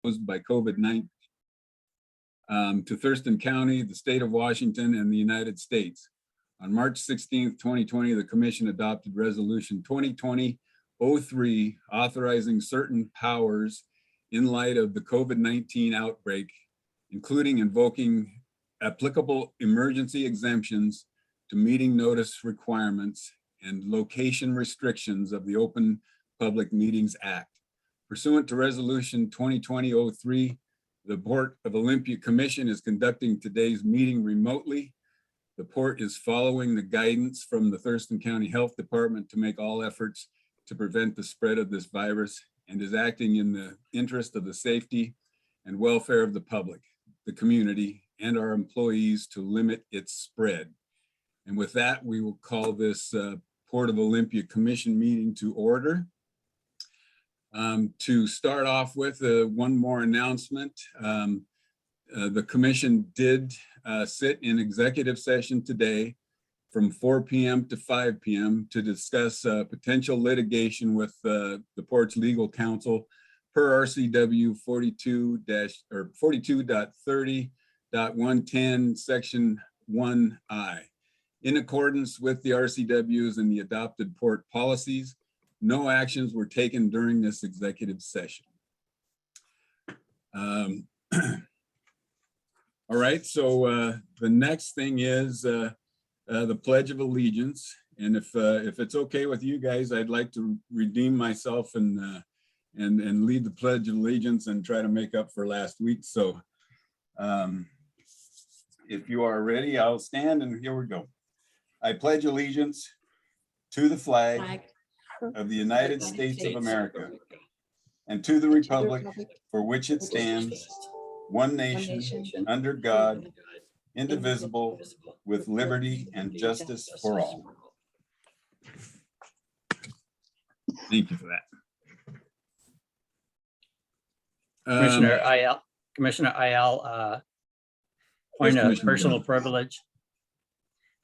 by COVID-19 to Thurston County, the state of Washington, and the United States. On March 16th, 2020, the Commission adopted Resolution 2020-03 authorizing certain powers in light of the COVID-19 outbreak, including invoking applicable emergency exemptions to meeting notice requirements and location restrictions of the Open Public Meetings Act. Pursuant to Resolution 2020-03, the Port of Olympia Commission is conducting today's meeting remotely. The port is following the guidance from the Thurston County Health Department to make all efforts to prevent the spread of this virus and is acting in the interest of the safety and welfare of the public, the community, and our employees to limit its spread. And with that, we will call this Port of Olympia Commission meeting to order. To start off with, one more announcement. The commission did sit in executive session today from 4 p.m. to 5 p.m. to discuss potential litigation with the port's legal counsel per RCW 42.30.110 section 1I. In accordance with the RCWs and the adopted port policies, no actions were taken during this executive session. All right, so the next thing is the Pledge of Allegiance. And if it's okay with you guys, I'd like to redeem myself and lead the Pledge of Allegiance and try to make up for last week. So if you are ready, I'll stand and here we go. I pledge allegiance to the flag of the United States of America and to the republic for which it stands, one nation, under God, indivisible, with liberty and justice for all. Thank you for that. Commissioner Ayala, point of personal privilege.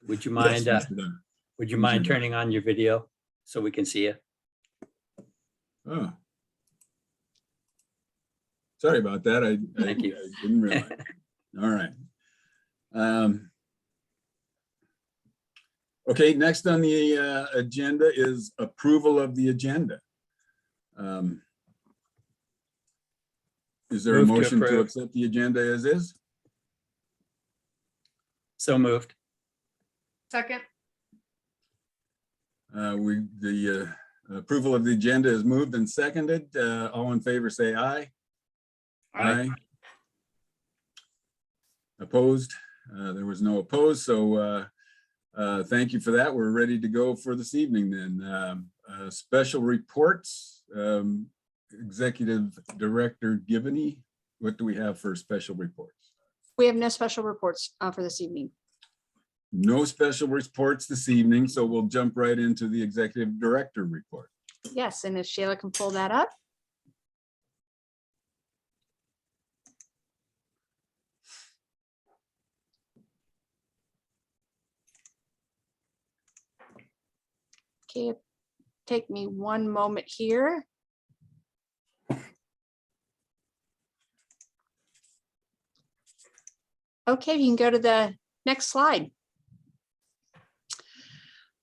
Would you mind? Yes, would you mind turning on your video so we can see you? Oh, sorry about that. I didn't realize. All right. Okay, next on the agenda is approval of the agenda. Is there a motion to accept the agenda as is? So moved. Second. The approval of the agenda is moved and seconded. All in favor say aye. Aye. Opposed? There was no opposed, so thank you for that. We're ready to go for this evening then. Special reports, Executive Director Givney, what do we have for special reports? We have no special reports for this evening. No special reports this evening, so we'll jump right into the Executive Director report. Yes, and if Sheila can pull that up. Okay, take me one moment here. Okay, you can go to the next slide.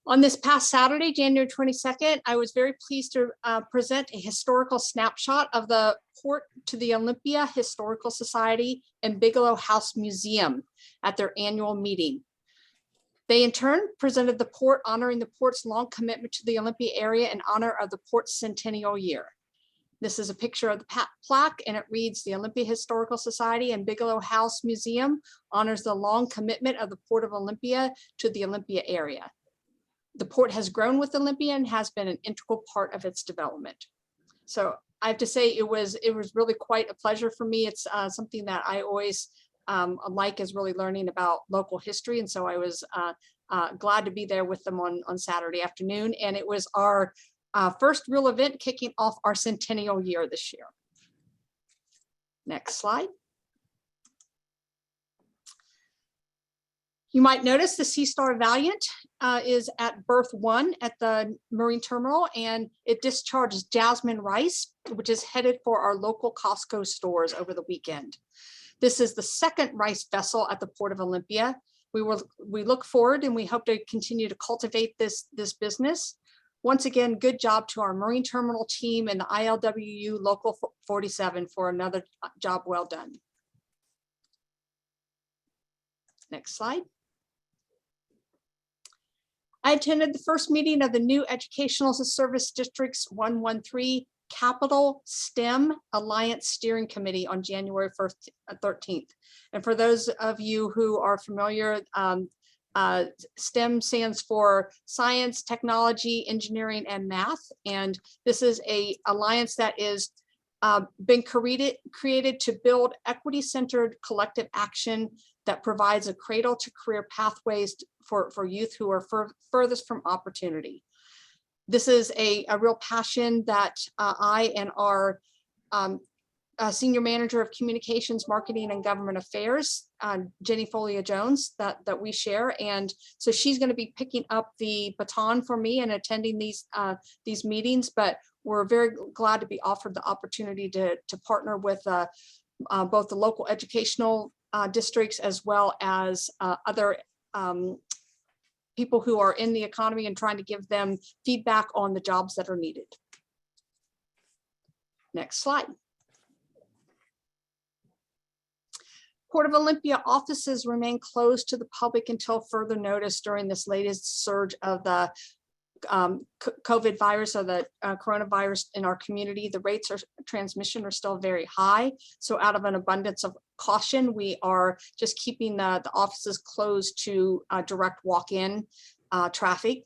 On this past Saturday, January 22nd, I was very pleased to present a historical snapshot of the port to the Olympia Historical Society and Bigelow House Museum at their annual meeting. They in turn presented the port honoring the port's long commitment to the Olympia area in honor of the port's centennial year. This is a picture of the plaque and it reads, the Olympia Historical Society and Bigelow House Museum honors the long commitment of the Port of Olympia to the Olympia area. The port has grown with Olympia and has been an integral part of its development. So I have to say it was really quite a pleasure for me. It's something that I always like is really learning about local history. And so I was glad to be there with them on Saturday afternoon. And it was our first real event kicking off our centennial year this year. Next slide. You might notice the Sea Star Valiant is at berth 1 at the Marine Terminal, and it discharges Jasmine rice, which is headed for our local Costco stores over the weekend. This is the second rice vessel at the Port of Olympia. We look forward and we hope to continue to cultivate this business. Once again, good job to our Marine Terminal team and the ILWU Local 47 for another job well done. Next slide. I attended the first meeting of the new Educational Service Districts 113 Capital STEM Alliance Steering Committee on January 13th. And for those of you who are familiar, STEM stands for Science, Technology, Engineering, and Math. And this is an alliance that is been created to build equity-centered collective action that provides a cradle to career pathways for youth who are furthest from opportunity. This is a real passion that I and our Senior Manager of Communications, Marketing, and Government Affairs, Jenny Folia-Jones, that we share. And so she's going to be picking up the baton for me and attending these meetings, but we're very glad to be offered the opportunity to partner with both the local educational districts as well as other people who are in the economy and trying to give them feedback on the jobs that are needed. Next slide. Port of Olympia offices remain closed to the public until further notice during this latest surge of the COVID virus or the coronavirus in our community. The rates of transmission are still very high. So out of an abundance of caution, we are just keeping the offices closed to direct walk-in traffic.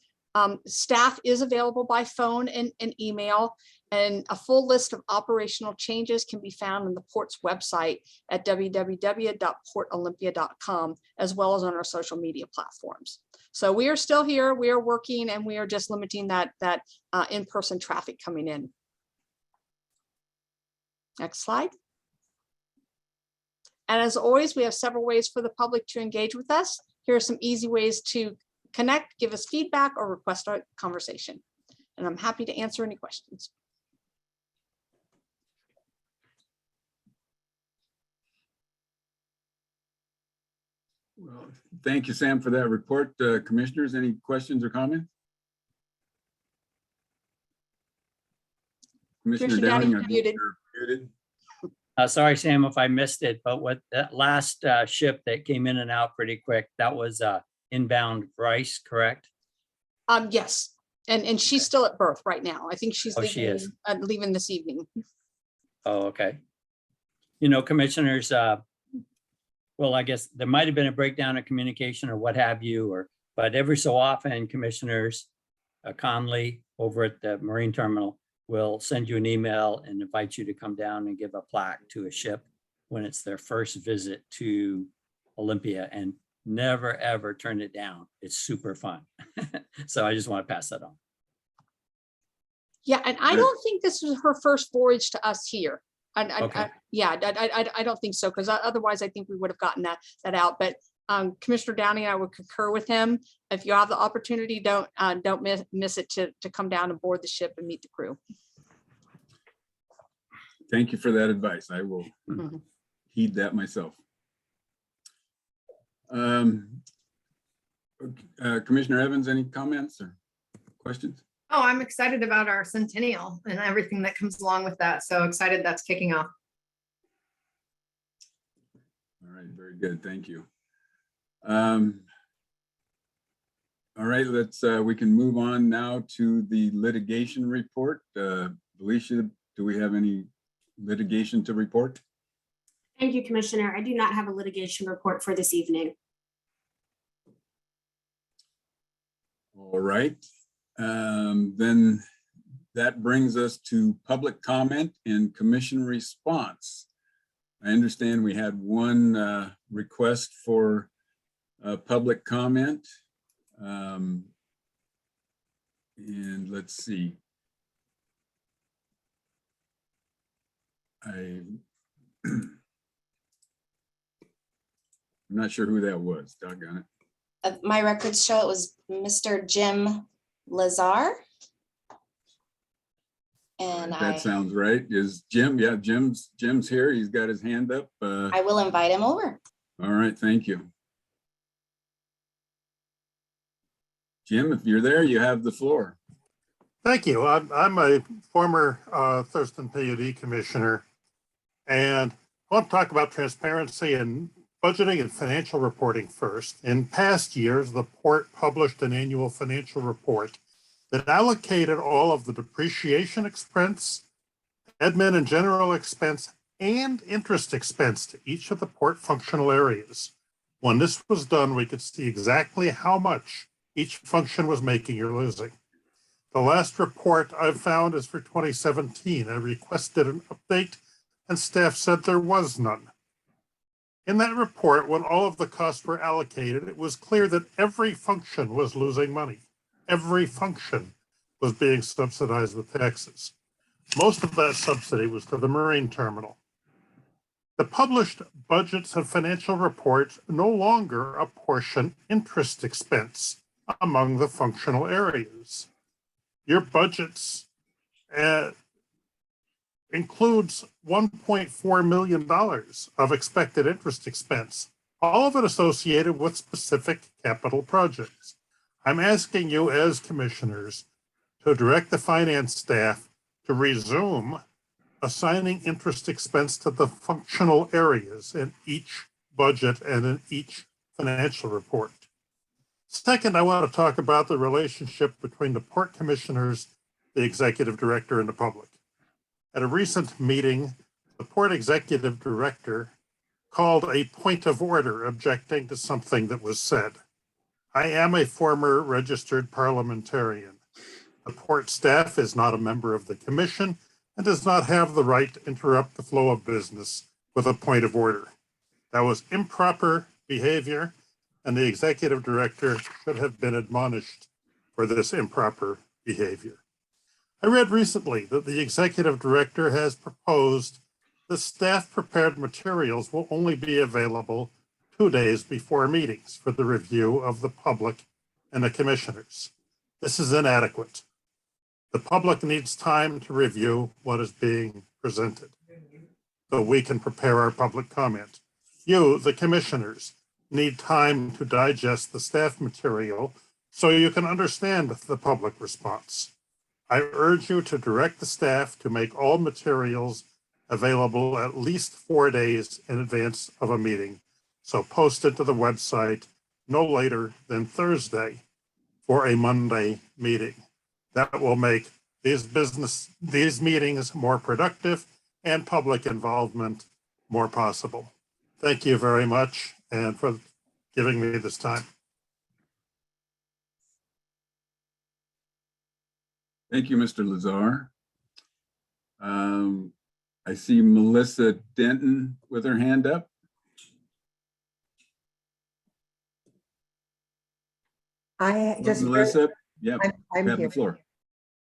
Staff is available by phone and email, and a full list of operational changes can be found on the Port's website at www.portolympia.com, as well as on our social media platforms. So we are still here, we are working, and we are just limiting that in-person traffic coming in. Next slide. And as always, we have several ways for the public to engage with us. Here are some easy ways to connect, give us feedback, or request a conversation. And I'm happy to answer any questions. Well, thank you, Sam, for that report. Commissioners, any questions or comments? Commissioner Downing, you're muted. muted. Sorry, Sam, if I missed it, but what that last ship that came in and out pretty quick, that was inbound rice, correct? Yes, and she's still at berth right now. I think she's She is. leaving this evening. Oh, okay. You know, commissioners, well, I guess there might have been a breakdown of communication or what have you, but every so often, commissioners, Conley over at the Marine Terminal will send you an email and invite you to come down and give a plaque to a ship when it's their first visit to Olympia, and never, ever turn it down. It's super fun. So I just want to pass that on. Yeah, and I don't think this was her first voyage to us here. Okay. I don't think so, because otherwise I think we would have gotten that out. But Commissioner Downing, I would concur with him. If you have the opportunity, don't miss it to come down and board the ship and meet the crew. Thank you for that advice. I will heed that myself. Commissioner Evans, any comments or questions? Oh, I'm excited about our centennial and everything that comes along with that. So excited that's kicking off. All right, very good. Thank you. All right, we can move on now to the litigation report. Alicia, do we have any litigation to report? Thank you, Commissioner. I do not have a litigation report for this evening. All right. Then that brings us to public comment and commission response. I understand we had one request for public comment. And let's see. I'm not sure who that was, doggone it. My records show it was Mr. Jim Lazar. And That sounds right. Is Jim? Yeah, Jim's here. He's got his hand up. I will invite him over. All right, thank you. Jim, if you're there, you have the floor. Thank you. I'm a former Thurston PUD commissioner, and I want to talk about transparency and budgeting and financial reporting first. In past years, the port published an annual financial report that allocated all of the depreciation expense, admin and general expense, and interest expense to each of the port functional areas. When this was done, we could see exactly how much each function was making or losing. The last report I've found is for 2017. I requested an update and staff said there was none. In that report, when all of the costs were allocated, it was clear that every function was losing money. Every function was being subsidized with taxes. Most of that subsidy was to the marine terminal. The published budgets and financial reports no longer apportion interest expense among the functional areas. Your budgets includes $1.4 million of expected interest expense, all of it associated with specific capital projects. I'm asking you as commissioners to direct the finance staff to resume assigning interest expense to the functional areas in each budget and in each financial report. Second, I want to talk about the relationship between the port commissioners, the executive director, and the public. At a recent meeting, the port executive director called a point of order objecting to something that was said. I am a former registered parliamentarian. The port staff is not a member of the commission and does not have the right to interrupt the flow of business with a point of order. That was improper behavior, and the executive director should have been admonished for this improper behavior. I read recently that the executive director has proposed the staff-prepared materials will only be available 2 days before meetings for the review of the public and the commissioners. This is inadequate. The public needs time to review what is being presented so we can prepare our public comment. You, the commissioners, need time to digest the staff material so you can understand the public response. I urge you to direct the staff to make all materials available at least 4 days in advance of a meeting. So post it to the website no later than Thursday for a Monday meeting. That will make these meetings more productive and public involvement more possible. Thank you very much and for giving me this time. Thank you, Mr. Lazar. I see Melissa Denton with her hand up. Melissa, yeah, I'm you have here. the floor.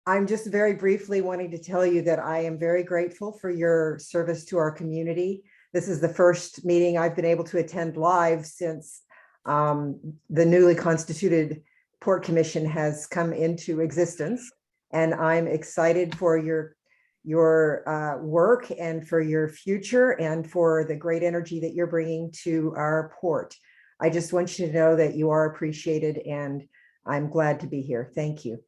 I'm just very briefly wanting to tell you that I am very grateful for your service to our community. This is the first meeting I've been able to attend live since the newly constituted Port Commission has come into existence. And I'm excited for your work and for your future and for the great energy that you're bringing to our port. I just want you to know that you are appreciated and I'm glad to be here. Thank you.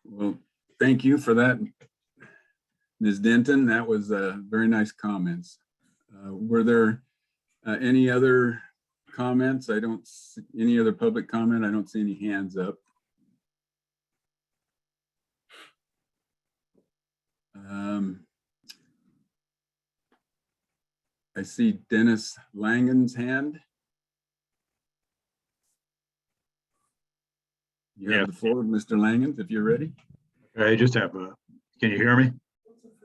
Well, thank you for that, Ms. Denton. That was very nice comments. Were there any other comments? I don't see any other public comment. I don't see any hands up. I see Dennis Langen's hand. You have the floor, Mr. Langen, if you're ready. I just have a, can you hear me?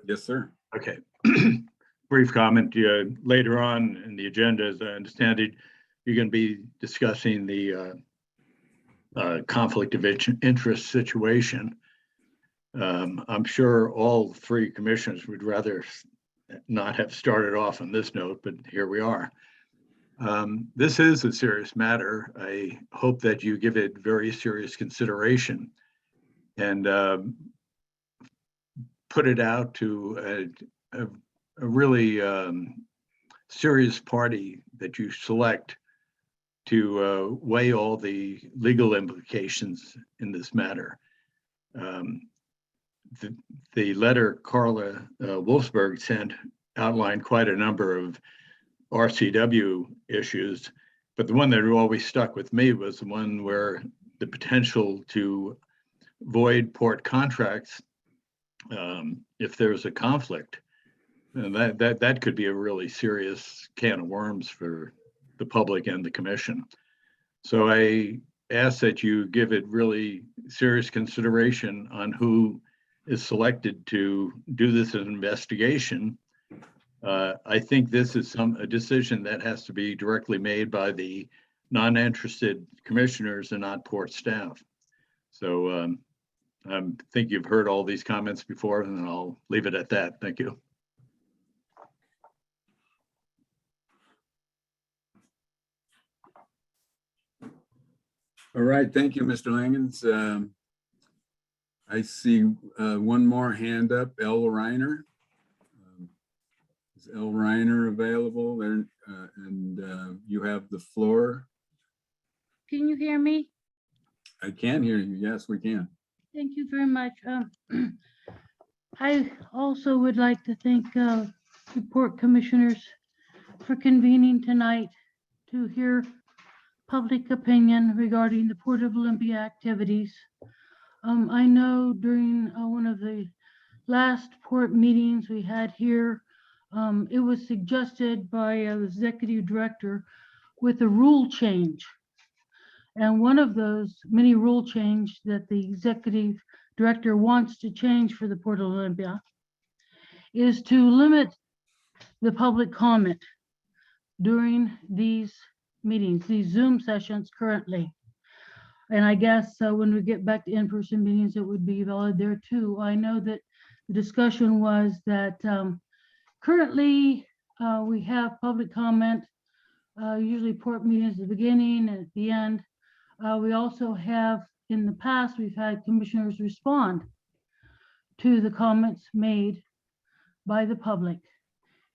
Yes, sir. Okay. Brief comment. Later on in the agenda, as I understand it, you're going to be discussing the conflict of interest situation. I'm sure all three commissioners would rather not have started off on this note, but here we are. This is a serious matter. I hope that you give it very serious consideration and put it out to a really serious party that you select to weigh all the legal implications in this matter. The letter Carla Wolfsberg sent outlined quite a number of RCW issues, but the one that always stuck with me was the one where the potential to void port contracts if there's a conflict. And that could be a really serious can of worms for the public and the commission. So I ask that you give it really serious consideration on who is selected to do this investigation. I think this is a decision that has to be directly made by the non-interested commissioners and not port staff. So I think you've heard all these comments before, and I'll leave it at that. Thank you. All right, thank you, Mr. Langens. I see one more hand up, L. Reiner. Is L. Reiner available there? And you have the floor. Can you hear me? I can hear you. Yes, we can. Thank you very much. I also would like to thank the Port Commissioners for convening tonight to hear public opinion regarding the Port of Olympia activities. I know during one of the last port meetings we had here, it was suggested by the executive director with a rule change. And one of those many rule change that the executive director wants to change for the Port of Olympia is to limit the public comment during these meetings, these Zoom sessions currently. And I guess when we get back to in-person meetings, it would be valid there too. I know that the discussion was that currently we have public comment, usually port meetings at the beginning and at the end. We also have, in the past, we've had commissioners respond to the comments made by the public.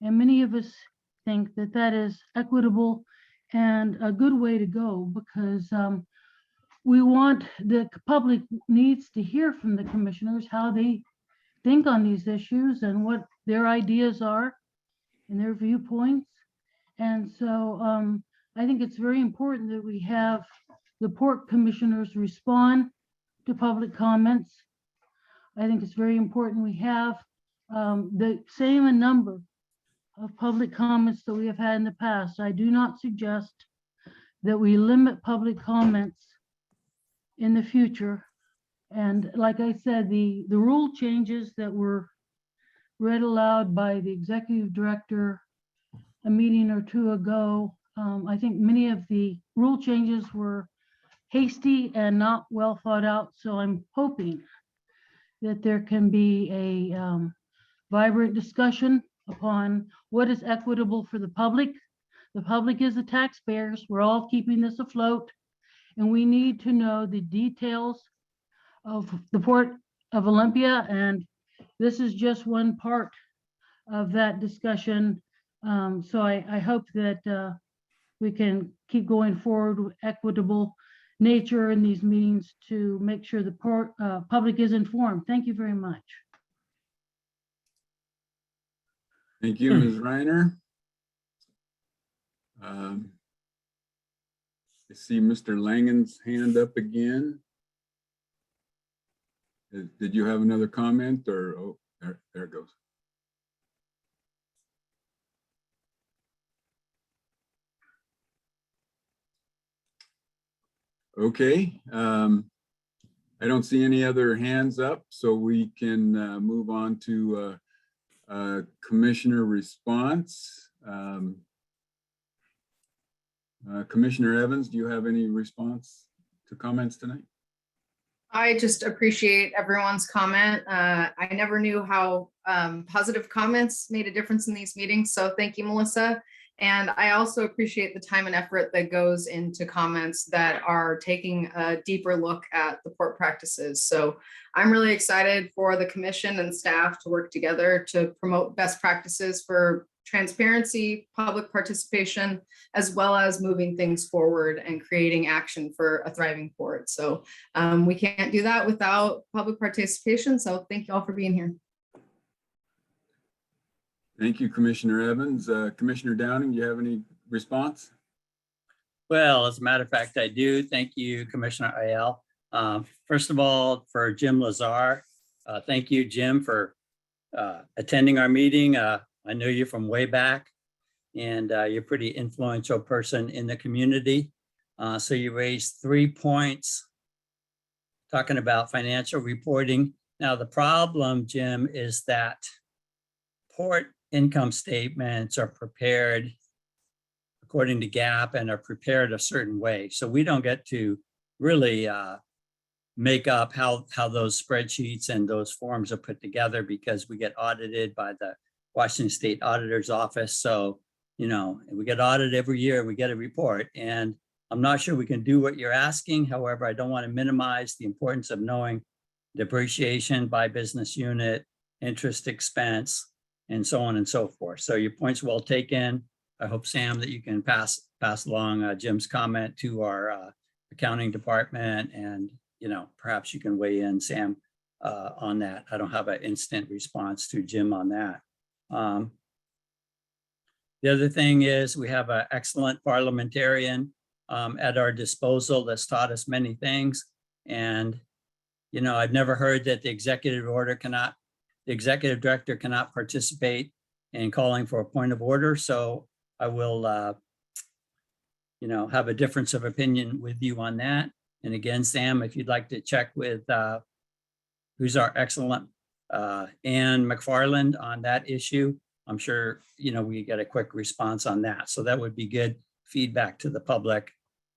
And many of us think that that is equitable and a good way to go, because we want, the public needs to hear from the commissioners how they think on these issues and what their ideas are and their viewpoints. And so I think it's very important that we have the port commissioners respond to public comments. I think it's very important we have the same number of public comments that we have had in the past. I do not suggest that we limit public comments in the future. And like I said, the rule changes that were read aloud by the executive director a meeting or two ago, I think many of the rule changes were hasty and not well thought out. So I'm hoping that there can be a vibrant discussion upon what is equitable for the public. The public is the taxpayers. We're all keeping this afloat, and we need to know the details of the Port of Olympia. And this is just one part of that discussion. So I hope that we can keep going forward with equitable nature in these meetings to make sure the port public is informed. Thank you very much. Thank you, Ms. Reiner. I see Mr. Langen's hand up again. Did you have another comment, or, oh, there it goes. Okay, I don't see any other hands up, so we can move on to commissioner response. Commissioner Evans, do you have any response to comments tonight? I just appreciate everyone's comment. I never knew how positive comments made a difference in these meetings. So thank you, Melissa. And I also appreciate the time and effort that goes into comments that are taking a deeper look at the port practices. So I'm really excited for the commission and staff to work together to promote best practices for transparency, public participation, as well as moving things forward and creating action for a thriving port. So we can't do that without public participation. So thank you all for being here. Thank you, Commissioner Evans. Commissioner Downing, do you have any response? Well, as a matter of fact, I do. Thank you, Commissioner Ayala. First of all, for Jim Lazar, thank you, Jim, for attending our meeting. I know you from way back, and you're a pretty influential person in the community. So you raised 3 points talking about financial reporting. Now, the problem, Jim, is that port income statements are prepared according to GAAP and are prepared a certain way. So we don't get to really make up how those spreadsheets and those forms are put together because we get audited by the Washington State Auditor's Office. So, you know, we get audited every year, we get a report. And I'm not sure we can do what you're asking. However, I don't want to minimize the importance of knowing depreciation by business unit, interest expense, and so on and so forth. So your point's well taken. I hope, Sam, that you can pass along Jim's comment to our accounting department, and you know, perhaps you can weigh in, Sam, on that. I don't have an instant response to Jim on that. The other thing is we have an excellent parliamentarian at our disposal that's taught us many things. And, you know, I've never heard that the executive director cannot participate in calling for a point of order. So I will, you know, have a difference of opinion with you on that. And again, Sam, if you'd like to check with who's our excellent Ann McFarland on that issue, I'm sure, you know, we get a quick response on that. So that would be good feedback to the public,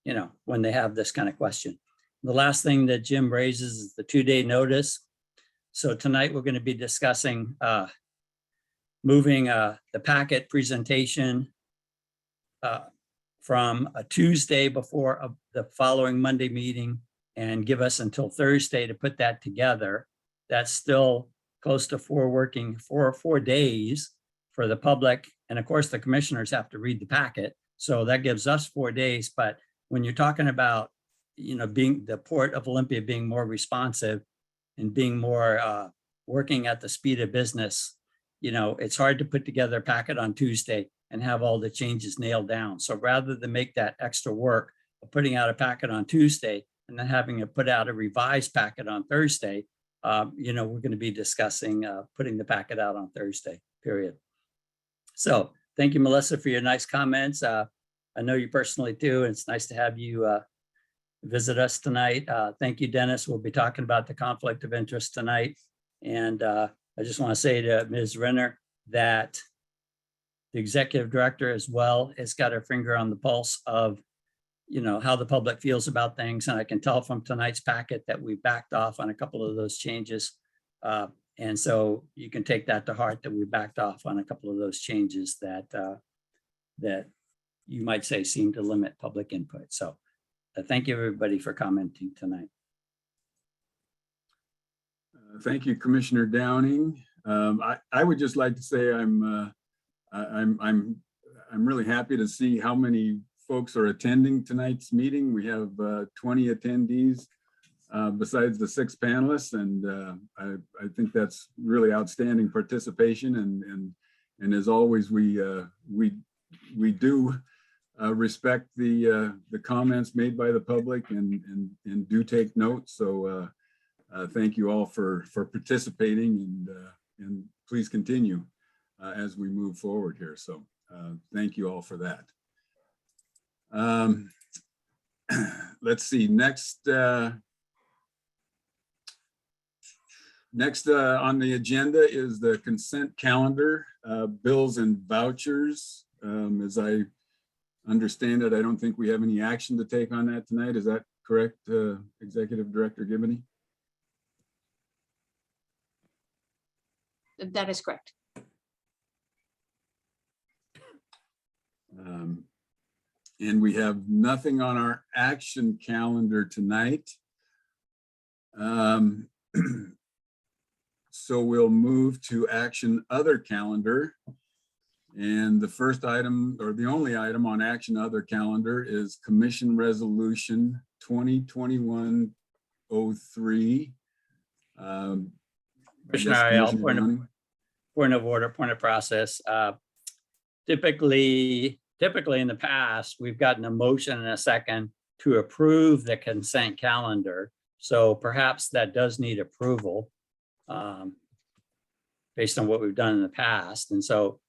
you know, when they have this kind of question. The last thing that Jim raises is the 2-day notice. So tonight we're going to be discussing moving the packet presentation from a Tuesday before the following Monday meeting and give us until Thursday to put that together. That's still close to 4 days for the public. And of course, the commissioners have to read the packet. So that gives us 4 days. But when you're talking about, you know, being the Port of Olympia being more responsive and being more working at the speed of business, you know, it's hard to put together a packet on Tuesday and have all the changes nailed down. So rather than make that extra work of putting out a packet on Tuesday and then having to put out a revised packet on Thursday, you know, we're going to be discussing putting the packet out on Thursday, period. So thank you, Melissa, for your nice comments. I know you personally too, and it's nice to have you visit us tonight. Thank you, Dennis. We'll be talking about the conflict of interest tonight. And I just want to say to Ms. Reiner that the executive director as well has got her finger on the pulse of, you know, how the public feels about things. And I can tell from tonight's packet that we backed off on a couple of those changes. And so you can take that to heart that we backed off on a couple of those changes that that you might say seem to limit public input. So thank you, everybody, for commenting tonight. Thank you, Commissioner Downing. I would just like to say I'm really happy to see how many folks are attending tonight's meeting. We have 20 attendees besides the 6 panelists, and I think that's really outstanding participation. And as always, we do respect the comments made by the public and do take notes. So thank you all for participating, and please continue as we move forward here. So thank you all for that. Let's see, next on the agenda is the consent calendar, bills and vouchers. As I understand it, I don't think we have any action to take on that tonight. Is that correct, Executive Director Gibney? That is correct. And we have nothing on our action calendar tonight. So we'll move to action other calendar. And the first item, or the only item on action other calendar, is Commission Resolution 2021-03. Commissioner Ariel, point of order, point of process. Typically in the past, we've gotten a motion and a second to approve the consent calendar. So perhaps that does need approval based on what we've done in the past. And so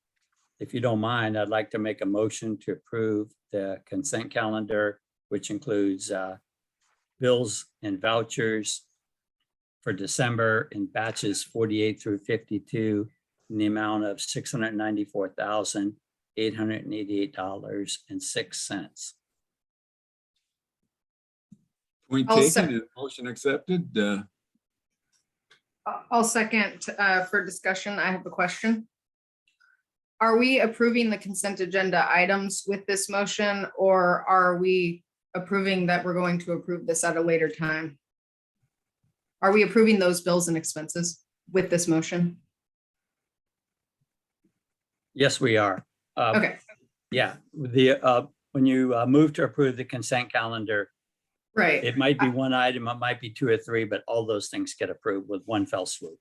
if you don't mind, I'd like to make a motion to approve the consent calendar, which includes bills and vouchers for December in batches 48 through 52 in the amount of $694,888.06. Point I'll taken, sec- and motion accepted. I'll second for discussion. I have a question. Are we approving the consent agenda items with this motion, or are we approving that we're going to approve this at a later time? Are we approving those bills and expenses with this motion? Yes, we are. Okay, Yeah, when you move to approve the consent calendar, right. it might be one item, it might be two or three, but all those things get approved with one fell swoop.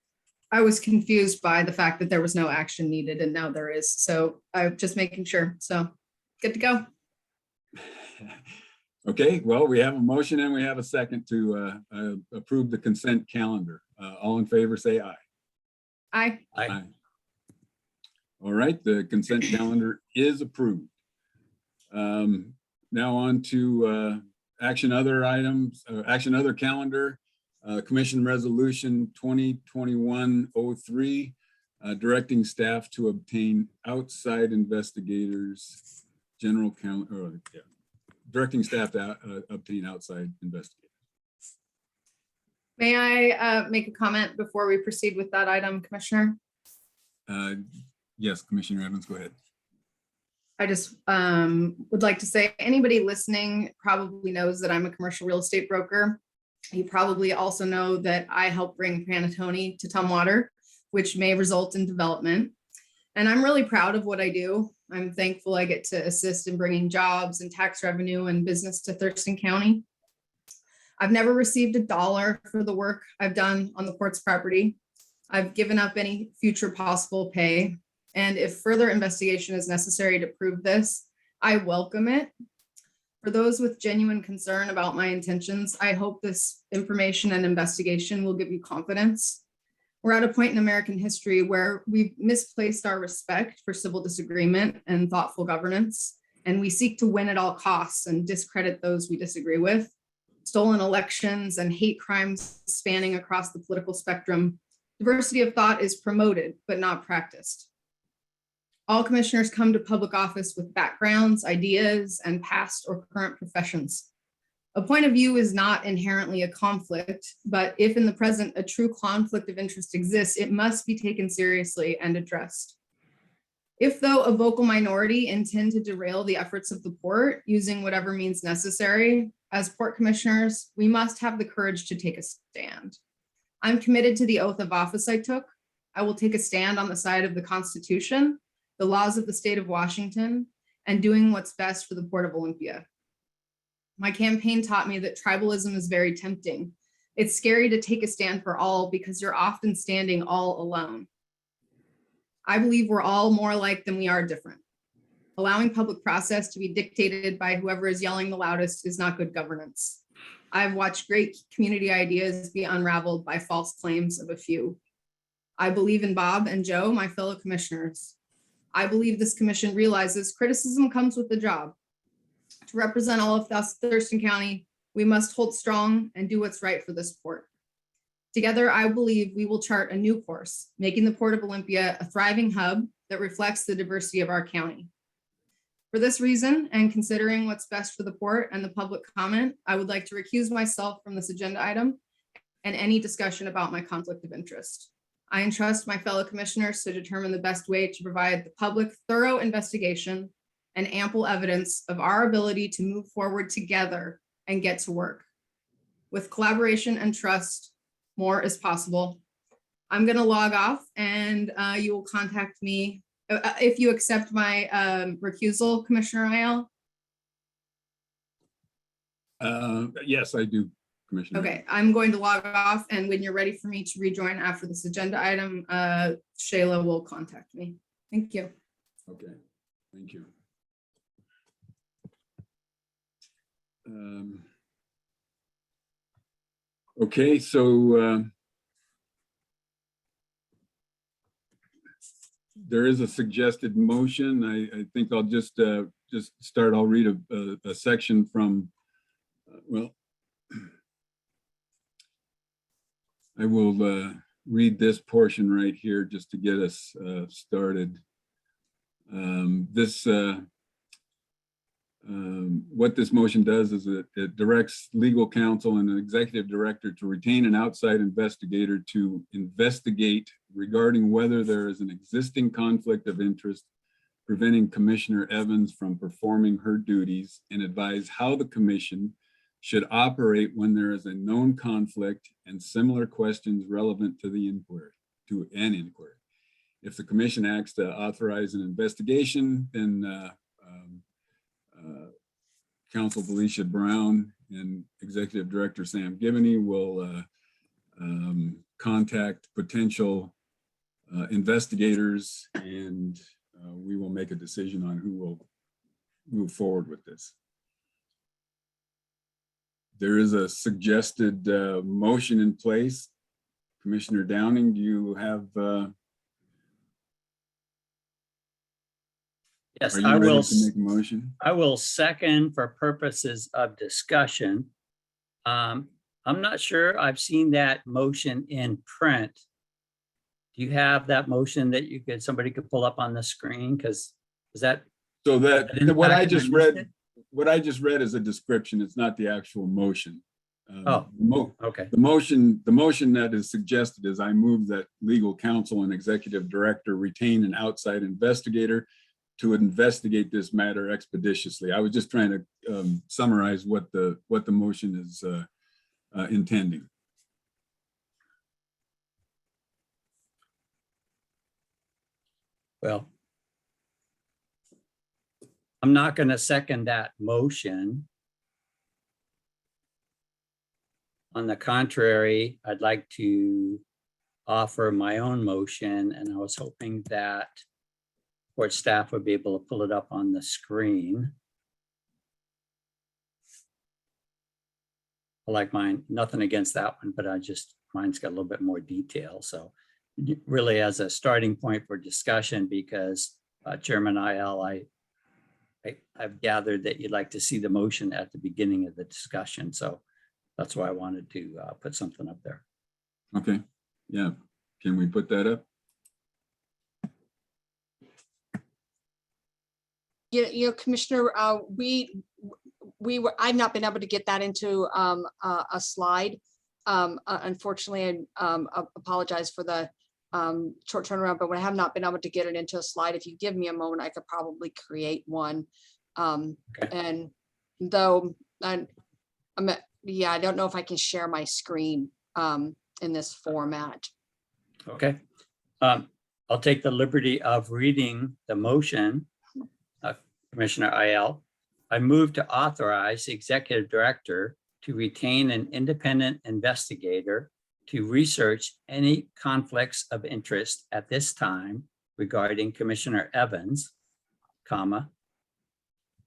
I was confused by the fact that there was no action needed and now there is. So I'm just making sure. So good to go. Okay, well, we have a motion and we have a second to approve the consent calendar. All in favor, say aye. Aye. Aye. All right, the consent calendar is approved. Now on to action other items, action other calendar, Commission Resolution 2021-03, directing staff to obtain outside investigators, general count, or yeah, directing staff to obtain outside investigators. May I make a comment before we proceed with that item, Commissioner? Yes, Commissioner Evans, go ahead. I just would like to say anybody listening probably knows that I'm a commercial real estate broker. You probably also know that I help bring Panatone to Tumwater, which may result in development. And I'm really proud of what I do. I'm thankful I get to assist in bringing jobs and tax revenue and business to Thurston County. I've never received $1 for the work I've done on the port's property. I've given up any future possible pay. And if further investigation is necessary to prove this, I welcome it. For those with genuine concern about my intentions, I hope this information and investigation will give you confidence. We're at a point in American history where we've misplaced our respect for civil disagreement and thoughtful governance, and we seek to win at all costs and discredit those we disagree with. Stolen elections and hate crimes spanning across the political spectrum, diversity of thought is promoted but not practiced. All commissioners come to public office with backgrounds, ideas, and past or current professions. A point of view is not inherently a conflict, but if in the present a true conflict of interest exists, it must be taken seriously and addressed. If, though, a vocal minority intend to derail the efforts of the port using whatever means necessary, as port commissioners, we must have the courage to take a stand. I'm committed to the oath of office I took. I will take a stand on the side of the Constitution, the laws of the state of Washington, and doing what's best for the Port of Olympia. My campaign taught me that tribalism is very tempting. It's scary to take a stand for all because you're often standing all alone. I believe we're all more alike than we are different. Allowing public process to be dictated by whoever is yelling the loudest is not good governance. I've watched great community ideas be unraveled by false claims of a few. I believe in Bob and Joe, my fellow commissioners. I believe this commission realizes criticism comes with the job. To represent all of Thurston County, we must hold strong and do what's right for this port. Together, I believe we will chart a new course, making the Port of Olympia a thriving hub that reflects the diversity of our county. For this reason, and considering what's best for the port and the public comment, I would like to recuse myself from this agenda item and any discussion about my conflict of interest. I entrust my fellow commissioners to determine the best way to provide the public thorough investigation and ample evidence of our ability to move forward together and get to work. With collaboration and trust, more is possible. I'm going to log off and you will contact me if you accept my recusal, Commissioner Aiel. Yes, I do, Commissioner. Okay, I'm going to log off, and when you're ready for me to rejoin after this agenda item, Shayla will contact me. Thank you. Okay, thank you. Okay, so there is a suggested motion. I think I'll just start. I'll read a section from, well, I will read this portion right here just to get us started. What this motion does is it directs legal counsel and an executive director to retain an outside investigator to investigate regarding whether there is an existing conflict of interest preventing Commissioner Evans from performing her duties, and advise how the commission should operate when there is a known conflict and similar questions relevant to an inquiry. If the commission acts to authorize an investigation, then Counsel Felicia Brown and Executive Director Sam Givney will contact potential investigators, and we will make a decision on who will move forward with this. There is a suggested motion in place. Commissioner Downing, do you have? Yes, are you I ready will. to make a motion? I will second for purposes of discussion. I'm not sure I've seen that motion in print. Do you have that motion that somebody could pull up on the screen? Because is that? So that in what I fact, just missed read, it? what I just read is a description. It's not the actual motion. Okay. The motion that is suggested is I move that legal counsel and executive director retain an outside investigator to investigate this matter expeditiously. I was just trying to summarize what the motion is intending. Well, I'm not going to second that motion. On the contrary, I'd like to offer my own motion, and I was hoping that court staff would be able to pull it up on the screen. I like mine, nothing against that one, but mine's got a little bit more detail. So really as a starting point for discussion, because Chairman Aiel, I've gathered that you'd like to see the motion at the beginning of the discussion. So that's why I wanted to put something up there. Okay, yeah. Can we put that up? Commissioner, I've not been able to get that into a slide. Unfortunately, I apologize for the short turnaround, but I have not been able to get it into a slide. If you give me a moment, I could probably create one. Okay. And though I don't know if I can share my screen in this format. Okay. I'll take the liberty of reading the motion. Commissioner Aiel, I move to authorize the executive director to retain an independent investigator to research any conflicts of interest at this time regarding Commissioner Evans, comma,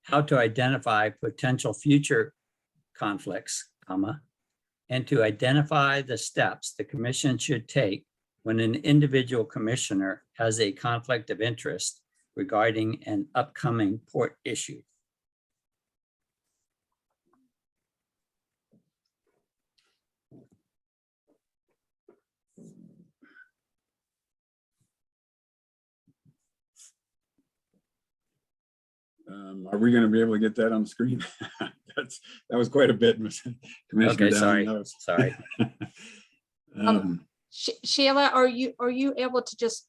how to identify potential future conflicts, comma, and to identify the steps the commission should take when an individual commissioner has a conflict of interest regarding an upcoming port issue. Are we going to be able to get that on the screen? That was quite a bit, Commissioner. Okay, sorry. Sorry. Shayla, are you able to just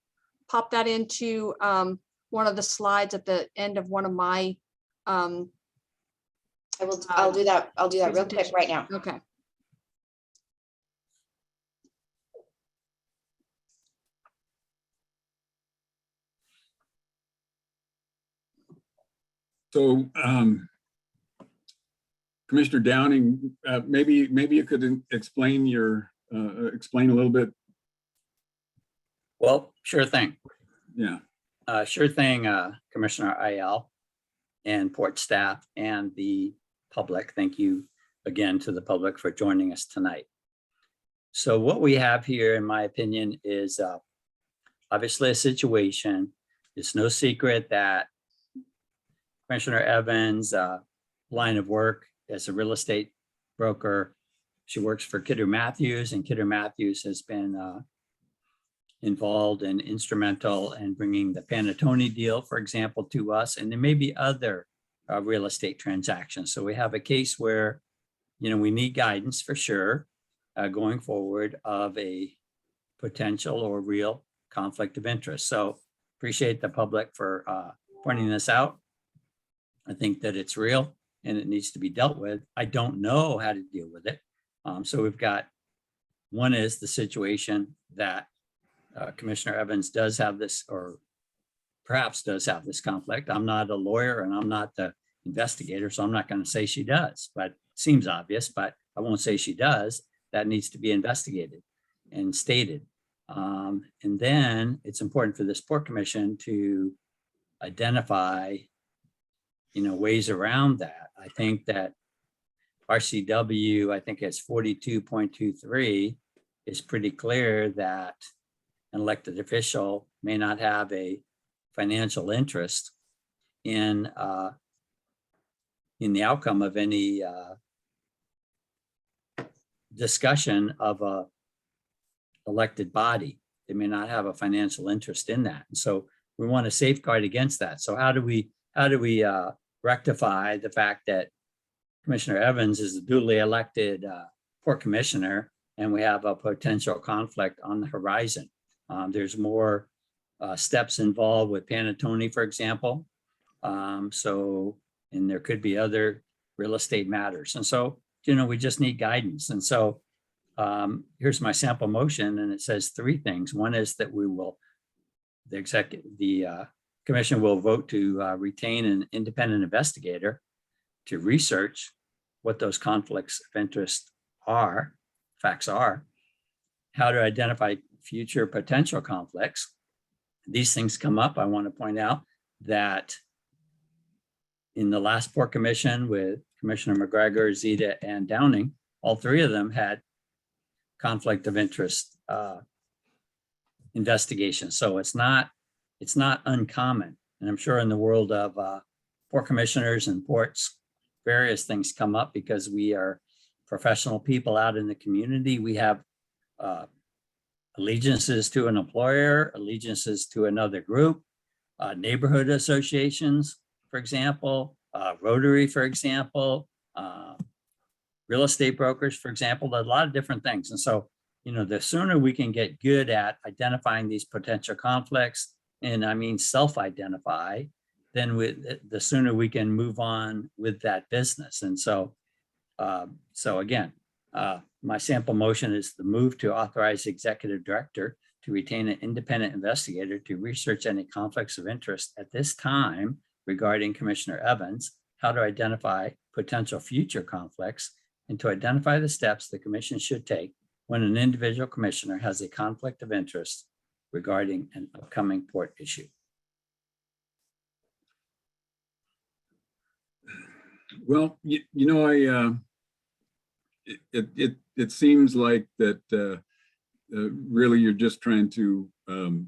pop that into one of the slides at the end of one of my, I'll do that. I'll do that real quick right now. okay. So Commissioner Downing, maybe you could explain explain a little bit. Well, sure thing. Yeah. Sure thing, Commissioner IL and Port staff and the public. Thank you again to the public for joining us tonight. So what we have here, in my opinion, is obviously a situation. It's no secret that Commissioner Evans' line of work as a real estate broker, she works for Kidder Matthews, and Kidder Matthews has been involved and instrumental in bringing the Panattoni deal, for example, to us, and there may be other real estate transactions. So we have a case where, we need guidance for sure going forward of a potential or real conflict of interest. So appreciate the public for pointing this out. I think that it's real and it needs to be dealt with. I don't know how to deal with it. So we've got, one is the situation that Commissioner Evans does have this, or perhaps does have this conflict. I'm not a lawyer and I'm not the investigator, so I'm not going to say she does, but it seems obvious, but I won't say she does. That needs to be investigated and stated. And then it's important for this Port Commission to identify, ways around that. I think that RCW, I think it's 42.23, is pretty clear that an elected official may not have a financial interest in the outcome of any discussion of a elected body. They may not have a financial interest in that. And so we want to safeguard against that. So how do we rectify the fact that Commissioner Evans is a duly elected Port Commissioner and we have a potential conflict on the horizon? There's more steps involved with Panattoni, for example. And there could be other real estate matters. And so, we just need guidance. And so here's my sample motion, and it says three things. One is that the commission will vote to retain an independent investigator to research what those conflicts of interest facts are, how to identify future potential conflicts. These things come up. I want to point out that in the last Port Commission with Commissioner McGregor, Zeta, and Downing, all three of them had conflict of interest investigations. So it's not uncommon. And I'm sure in the world of Port Commissioners and ports, various things come up because we are professional people out in the community. We have allegiances to an employer, allegiances to another group, neighborhood associations, for example, Rotary, for example, real estate brokers, for example, a lot of different things. And so, the sooner we can get good at identifying these potential conflicts, and I mean self-identify, then the sooner we can move on with that business. And so, again, my sample motion is the move to authorize the executive director to retain an independent investigator to research any conflicts of interest at this time regarding Commissioner Evans, how to identify potential future conflicts, and to identify the steps the commission should take when an individual commissioner has a conflict of interest regarding an upcoming port issue. Well, it seems like that really you're just trying to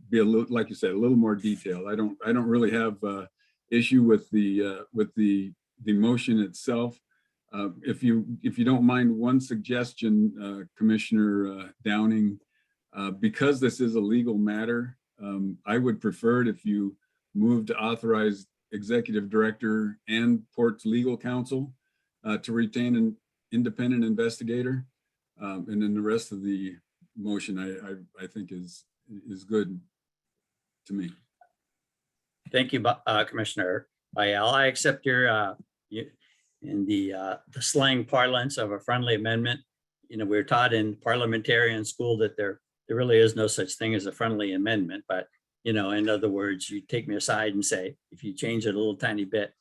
be a little, like you said, a little more detailed. I don't really have issue with the motion itself. If you don't mind, one suggestion, Commissioner Downing, because this is a legal matter, I would prefer it if you move to authorize executive director and port's legal counsel to retain an independent investigator, and then the rest of the motion I think is good to me. Thank you, Commissioner Ayala. I accept your, in the slang parlance of a friendly amendment. You know, we were taught in parliamentarian school that there really is no such thing as a friendly amendment, but, you know, in other words, you take me aside and say, if you change it a little tiny bit,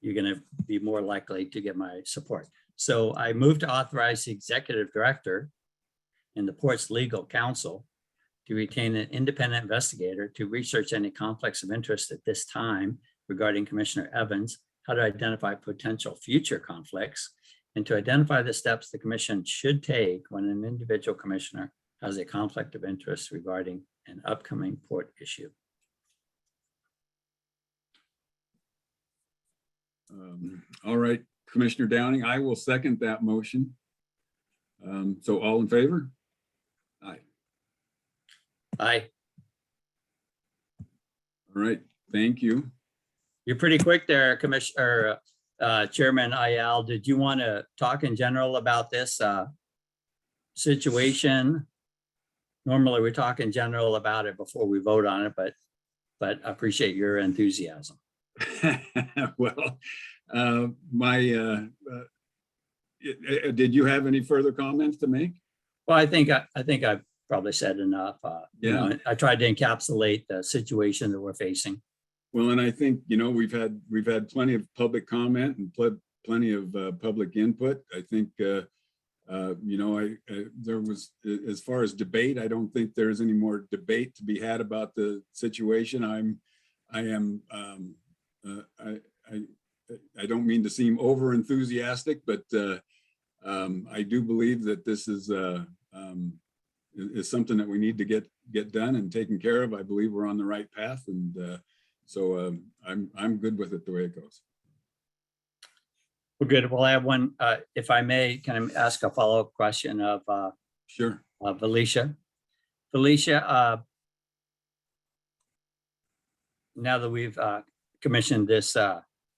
you're going to be more likely to get my support. So I move to authorize the executive director and the port's legal counsel to retain an independent investigator to research any conflicts of interest at this time regarding Commissioner Evans, how to identify potential future conflicts, and to identify the steps the commission should take when an individual commissioner has a conflict of interest regarding an upcoming port issue. All right, Commissioner Downing, I will second that motion. So all in favor? Aye. Aye. All right, thank you. You're pretty quick there, Commissioner, Chairman Ayal. Did you want to talk in general about this situation? Normally we talk in general about it before we vote on it, but I appreciate your enthusiasm. Well, did you have any further comments to make? Well, I think I've probably said enough. You know, I tried to encapsulate the situation that we're facing. Well, and I think, you know, we've had plenty of public comment and plenty of public input. I think, you know, there was, as far as debate, I don't think there's any more debate to be had about the situation. I don't mean to seem over enthusiastic, but I do believe that this is something that we need to get done and taken care of. I believe we're on the right path, and so I'm good with it the way it goes. We're good. Well, I have one, if I may, can I ask a follow-up question of Sure. Felicia? Felicia, now that we've commissioned this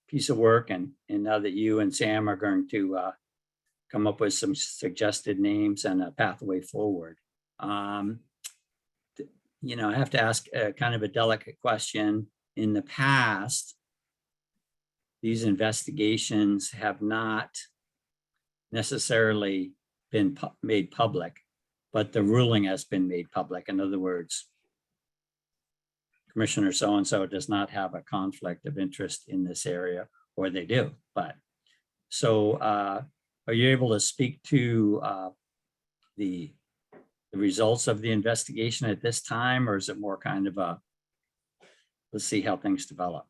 piece of work, and now that you and Sam are going to come up with some suggested names and a pathway forward, you know, I have to ask kind of a delicate question. In the past, these investigations have not necessarily been made public, but the ruling has been made public. In other words, Commissioner so-and-so does not have a conflict of interest in this area, or they do. But so are you able to speak to the results of the investigation at this time, or is it more kind of a, let's see how things develop?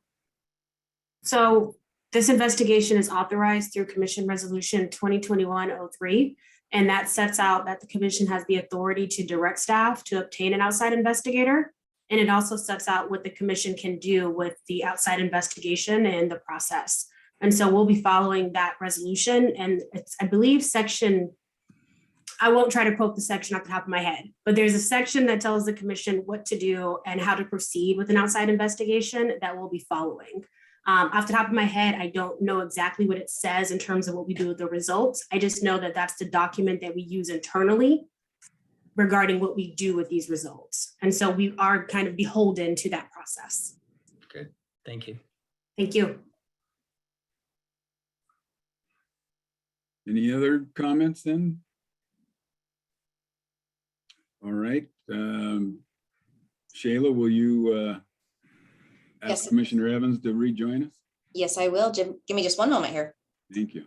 So this investigation is authorized through Commission Resolution 2021-03, and that sets out that the commission has the authority to direct staff to obtain an outside investigator. And it also sets out what the commission can do with the outside investigation and the process. And so we'll be following that resolution. And it's, I believe, section, I won't try to quote the section off the top of my head, but there's a section that tells the commission what to do and how to proceed with an outside investigation that we'll be following. Off the top of my head, I don't know exactly what it says in terms of what we do with the results. I just know that that's the document that we use internally regarding what we do with these results. And so we are kind of beholden to that process. Good, thank you. Thank you. Any other comments then? All right. Shayla, will you ask Yes. Commissioner Evans to rejoin us? Yes, I will. Jim, give me just one moment here. Thank you.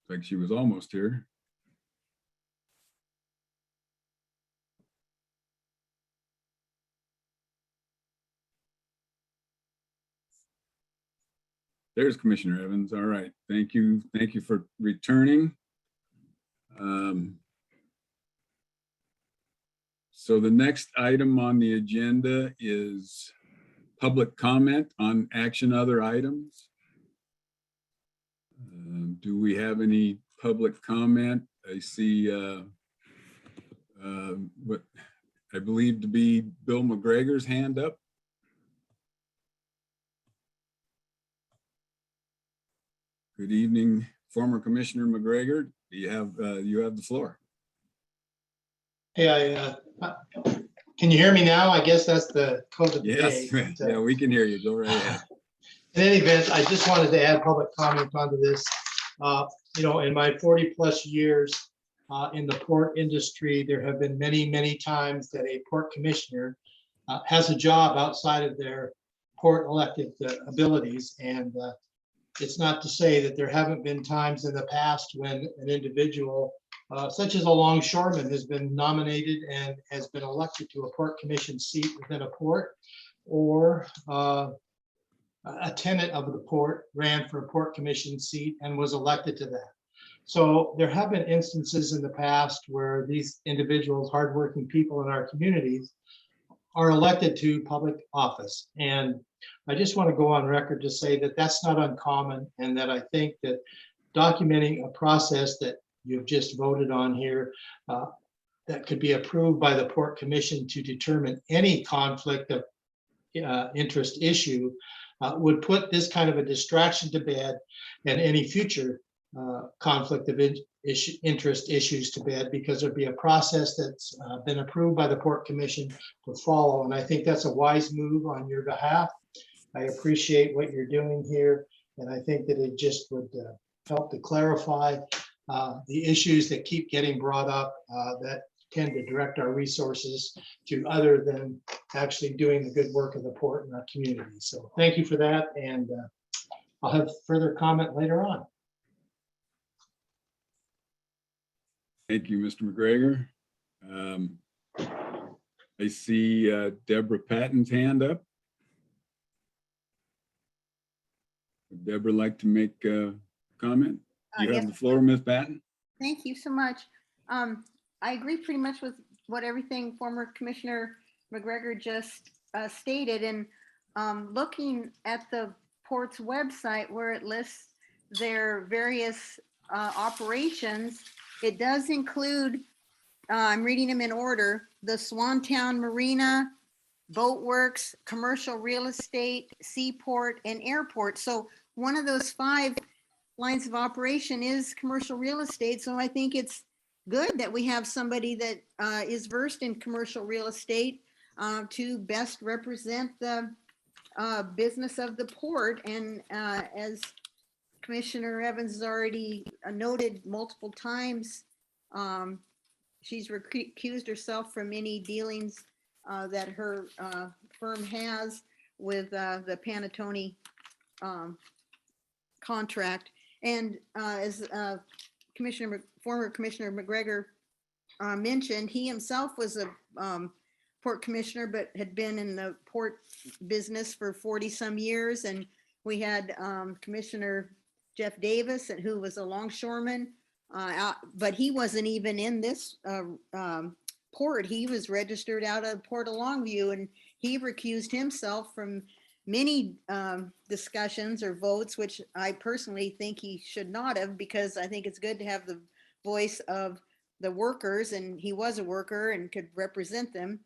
Like she was almost here. There's Commissioner Evans. All right. Thank you. Thank you for returning. So the next item on the agenda is public comment on action other items. Do we have any public comment? I see what I believe to be Bill McGregor's hand up. Good evening, former Commissioner McGregor. You have the floor. Hey, can you hear me now? I guess that's the code of the Yes, day. But, yeah, we can hear you. Go right ahead. in any event, I just wanted to add public comment onto this. In my 40+ years in the port industry, there have been many, many times that a port commissioner has a job outside of their port elected abilities. And it's not to say that there haven't been times in the past when an individual such as a longshoreman has been nominated and has been elected to a port commission seat within a port, or a tenant of the port ran for a port commission seat and was elected to that. So there have been instances in the past where these individuals, hardworking people in our communities, are elected to public office. And I just want to go on record to say that that's not uncommon, and that I think that documenting a process that you've just voted on here that could be approved by the Port Commission to determine any conflict of interest issue would put this kind of a distraction to bed, and any future conflict of interest issues to bed, because there'd be a process that's been approved by the Port Commission to follow. And I think that's a wise move on your behalf. I appreciate what you're doing here, and I think that it just would help to clarify the issues that keep getting brought up that tend to direct our resources to other than actually doing the good work of the port in our community. So thank you for that, and I'll have further comment later on. Thank you, Mr. McGregor. I see Deborah Patton's hand up. Would Deborah like to make a comment? You have Yes. the floor, Ms. Patton. Thank you so much. I agree pretty much with what everything former Commissioner McGregor just stated. And looking at the port's website where it lists their various operations, it does include, I'm reading them in order, the Swantown Marina, Boatworks, Commercial Real Estate, Seaport, and Airport. So one of those 5 lines of operation is commercial real estate. So I think it's good that we have somebody that is versed in commercial real estate to best represent the business of the port. And as Commissioner Evans has already noted multiple times, she's recused herself from any dealings that her firm has with the Panattoni contract. And as former Commissioner McGregor mentioned, he himself was a port commissioner, but had been in the port business for 40 some years. And we had Commissioner Jeff Davis, who was a longshoreman, but he wasn't even in this port. He was registered out of Port of Longview, and he recused himself from many discussions or votes, which I personally think he should not have, because I think it's good to have the voice of the workers, and he was a worker and could represent them.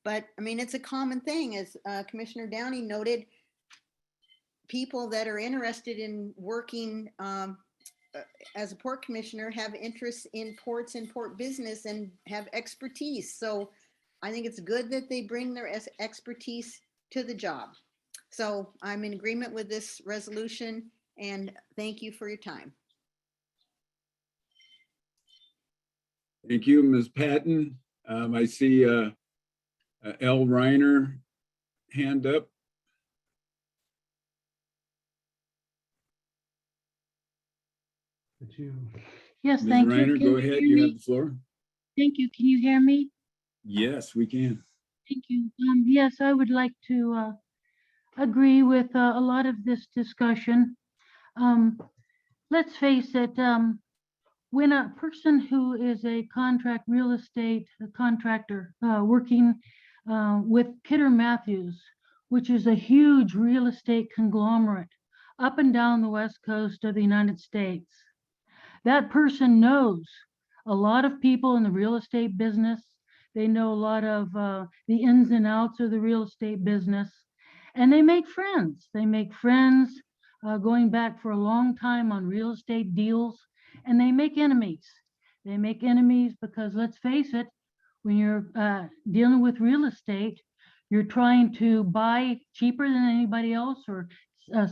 But I mean, it's a common thing, as Commissioner Downey noted, people that are interested in working as a port commissioner have interests in ports and port business and have expertise. So I think it's good that they bring their expertise to the job. So I'm in agreement with this resolution, and thank you for your time. Thank you, Ms. Patton. I see L. Reiner hand up. Yes, Ms. thank you. Reiner, Can go you ahead. hear You me? have the floor. Thank you. Can you hear me? Yes, we can. Thank you. Yes, I would like to agree with a lot of this discussion. Let's face it, when a person who is a contract real estate contractor working with Kidder Matthews, which is a huge real estate conglomerate up and down the west coast of the United States, that person knows a lot of people in the real estate business. They know a lot of the ins and outs of the real estate business, and they make friends. They make friends going back for a long time on real estate deals, and they make enemies. They make enemies because, let's face it, when you're dealing with real estate, you're trying to buy cheaper than anybody else or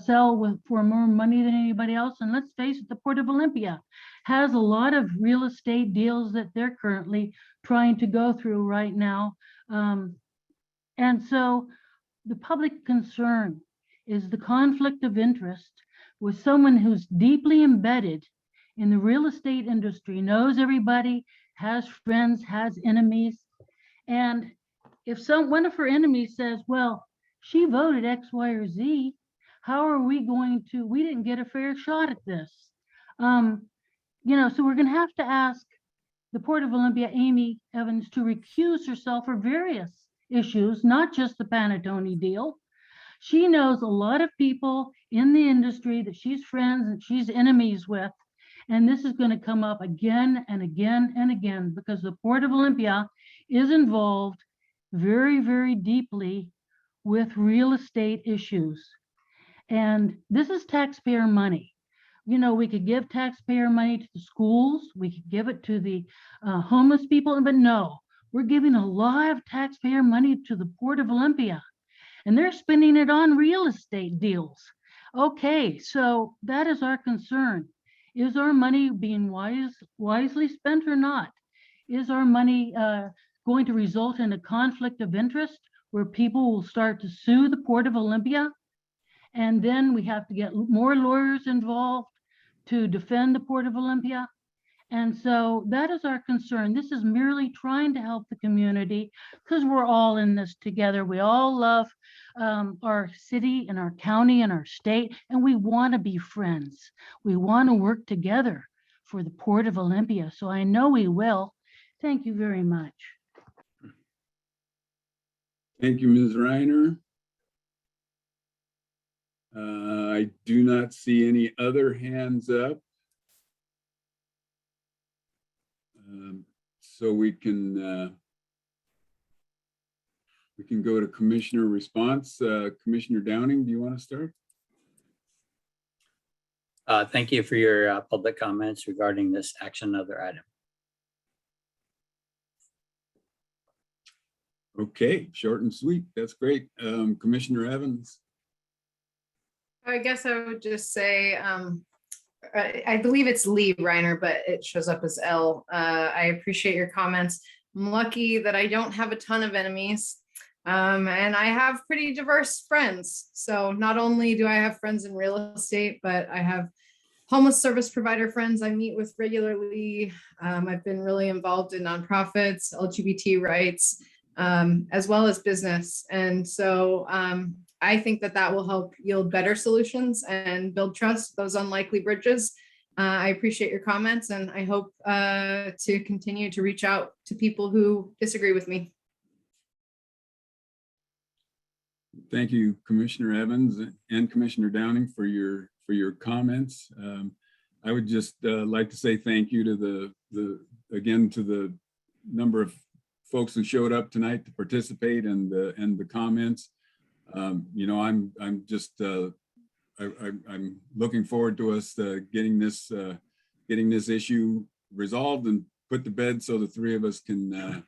sell for more money than anybody else. And let's face it, the Port of Olympia has a lot of real estate deals that they're currently trying to go through right now. And so the public concern is the conflict of interest with someone who's deeply embedded in the real estate industry, knows everybody, has friends, has enemies. And if one of her enemies says, well, she voted X, Y, or Z, how are we going to, we didn't get a fair shot at this. So we're going to have to ask the Port of Olympia, Amy Evans, to recuse herself for various issues, not just the Panettone deal. She knows a lot of people in the industry that she's friends and she's enemies with. And this is going to come up again and again and again because the Port of Olympia is involved very, very deeply with real estate issues. And this is taxpayer money. We could give taxpayer money to the schools, we could give it to the homeless people, but no, we're giving a lot of taxpayer money to the Port of Olympia, and they're spending it on real estate deals. Okay, so that is our concern. Is our money being wisely spent or not? Is our money going to result in a conflict of interest where people will start to sue the Port of Olympia? And then we have to get more lawyers involved to defend the Port of Olympia. And so that is our concern. This is merely trying to help the community because we're all in this together. We all love our city and our county and our state, and we want to be friends. We want to work together for the Port of Olympia. So I know we will. Thank you very much. Thank you, Ms. Reiner. I do not see any other hands up. So we can go to commissioner response. Commissioner Downing, do you want to start? Thank you for your public comments regarding this action other item. Okay, short and sweet. That's great. Commissioner Evans. I guess I would just say, I believe it's Lee Reiner, but it shows up as L. I appreciate your comments. I'm lucky that I don't have a ton of enemies, and I have pretty diverse friends. So not only do I have friends in real estate, but I have homeless service provider friends I meet with regularly. I've been really involved in nonprofits, LGBT rights, as well as business. And so I think that will help yield better solutions and build trust, those unlikely bridges. I appreciate your comments, and I hope to continue to reach out to people who disagree with me. Thank you, Commissioner Evans and Commissioner Downing for your comments. I would just like to say thank you to the number of folks who showed up tonight to participate and the comments. I'm looking forward to us getting this issue resolved and put to bed so the three of us can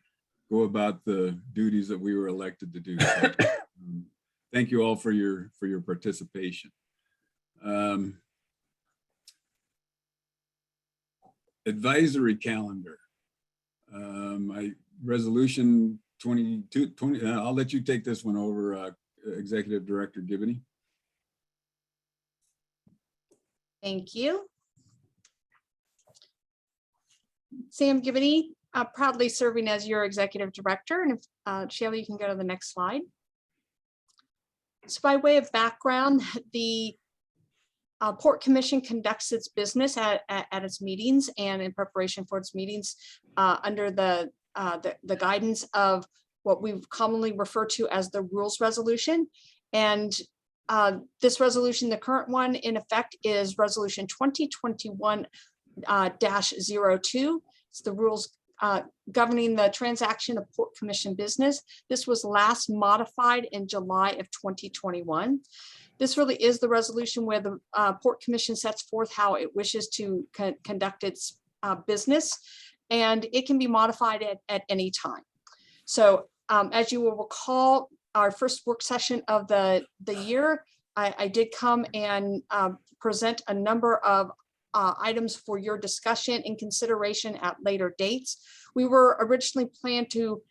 go about the duties that we were elected to do. So, thank you all for your participation. Advisory calendar. Resolution 2220. I'll let you take this one over, Executive Director Gibney. Thank you. Sam Gibney, proudly serving as your Executive Director. And if Shayla, you can go to the next slide. So by way of background, the Port Commission conducts its business at its meetings and in preparation for its meetings under the guidance of what we commonly refer to as the rules resolution. And this resolution, the current one in effect, is resolution 2021-02. It's the rules governing the transaction of Port Commission business. This was last modified in July of 2021. This really is the resolution where the Port Commission sets forth how it wishes to conduct its business, and it can be modified at any time. So as you will recall, our first work session of the year, I did come and present a number of items for your discussion and consideration at later dates. We were originally planned to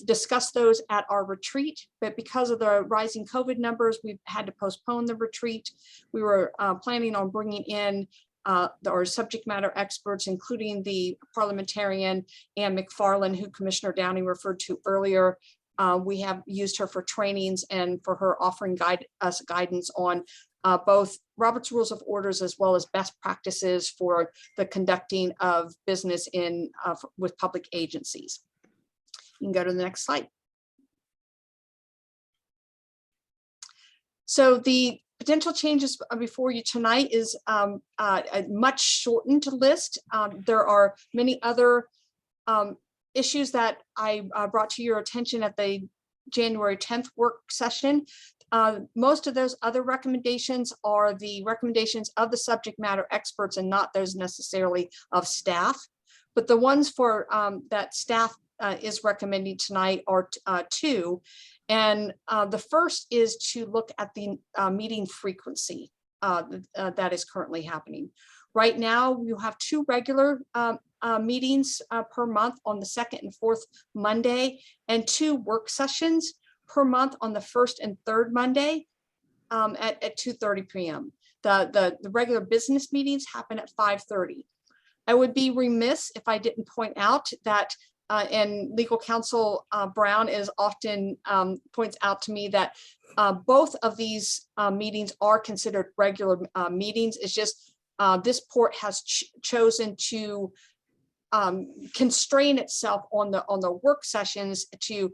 discuss those at our retreat, but because of the rising COVID numbers, we've had to postpone the retreat. We were planning on bringing in our subject matter experts, including the parliamentarian Ann McFarland, who Commissioner Downey referred to earlier. We have used her for trainings and for her offering us guidance on both Robert's Rules of Orders as well as best practices for the conducting of business with public agencies. You can go to the next slide. So the potential changes before you tonight is a much shortened list. There are many other issues that I brought to your attention at the January 10th work session. Most of those other recommendations are the recommendations of the subject matter experts and not those necessarily of staff. But the ones for that staff is recommending tonight are two. And the first is to look at the meeting frequency that is currently happening. Right now, you have two regular meetings per month on the second and fourth Monday, and two work sessions per month on the first and third Monday at 2:30 p.m. The regular business meetings happen at 5:30. I would be remiss if I didn't point out that and legal counsel Brown is often points out to me that both of these meetings are considered regular meetings. It's just this port has chosen to constrain itself on the work sessions to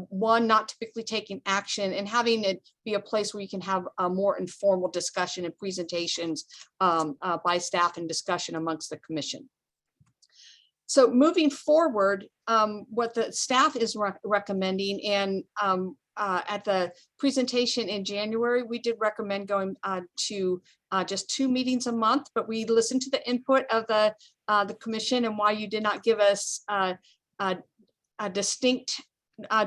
one, not typically taking action and having it be a place where you can have a more informal discussion and presentations by staff and discussion amongst the commission. So moving forward, what the staff is recommending, and at the presentation in January, we did recommend going to just 2 meetings a month, but we listened to the input of the commission and why you did not give us a distinct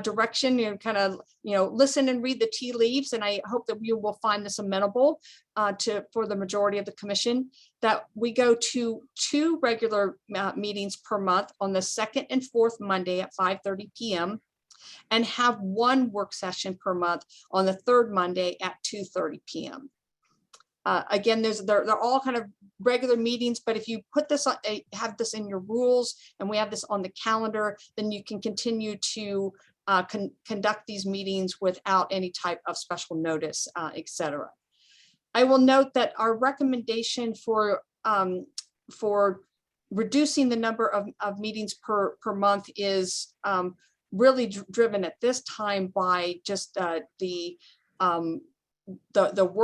direction. You kind of listen and read the tea leaves, and I hope that you will find this amenable for the majority of the commission, that we go to 2 regular meetings per month on the second and fourth Monday at 5:30 p.m. and have 1 work session per month on the third Monday at 2:30 p.m. Again, they're all kind of regular meetings, but if you put this on, have this in your rules, and we have this on the calendar, then you can continue to conduct these meetings without any type of special notice, etc. I will note that our recommendation for reducing the number of meetings per month is really driven at this time by just the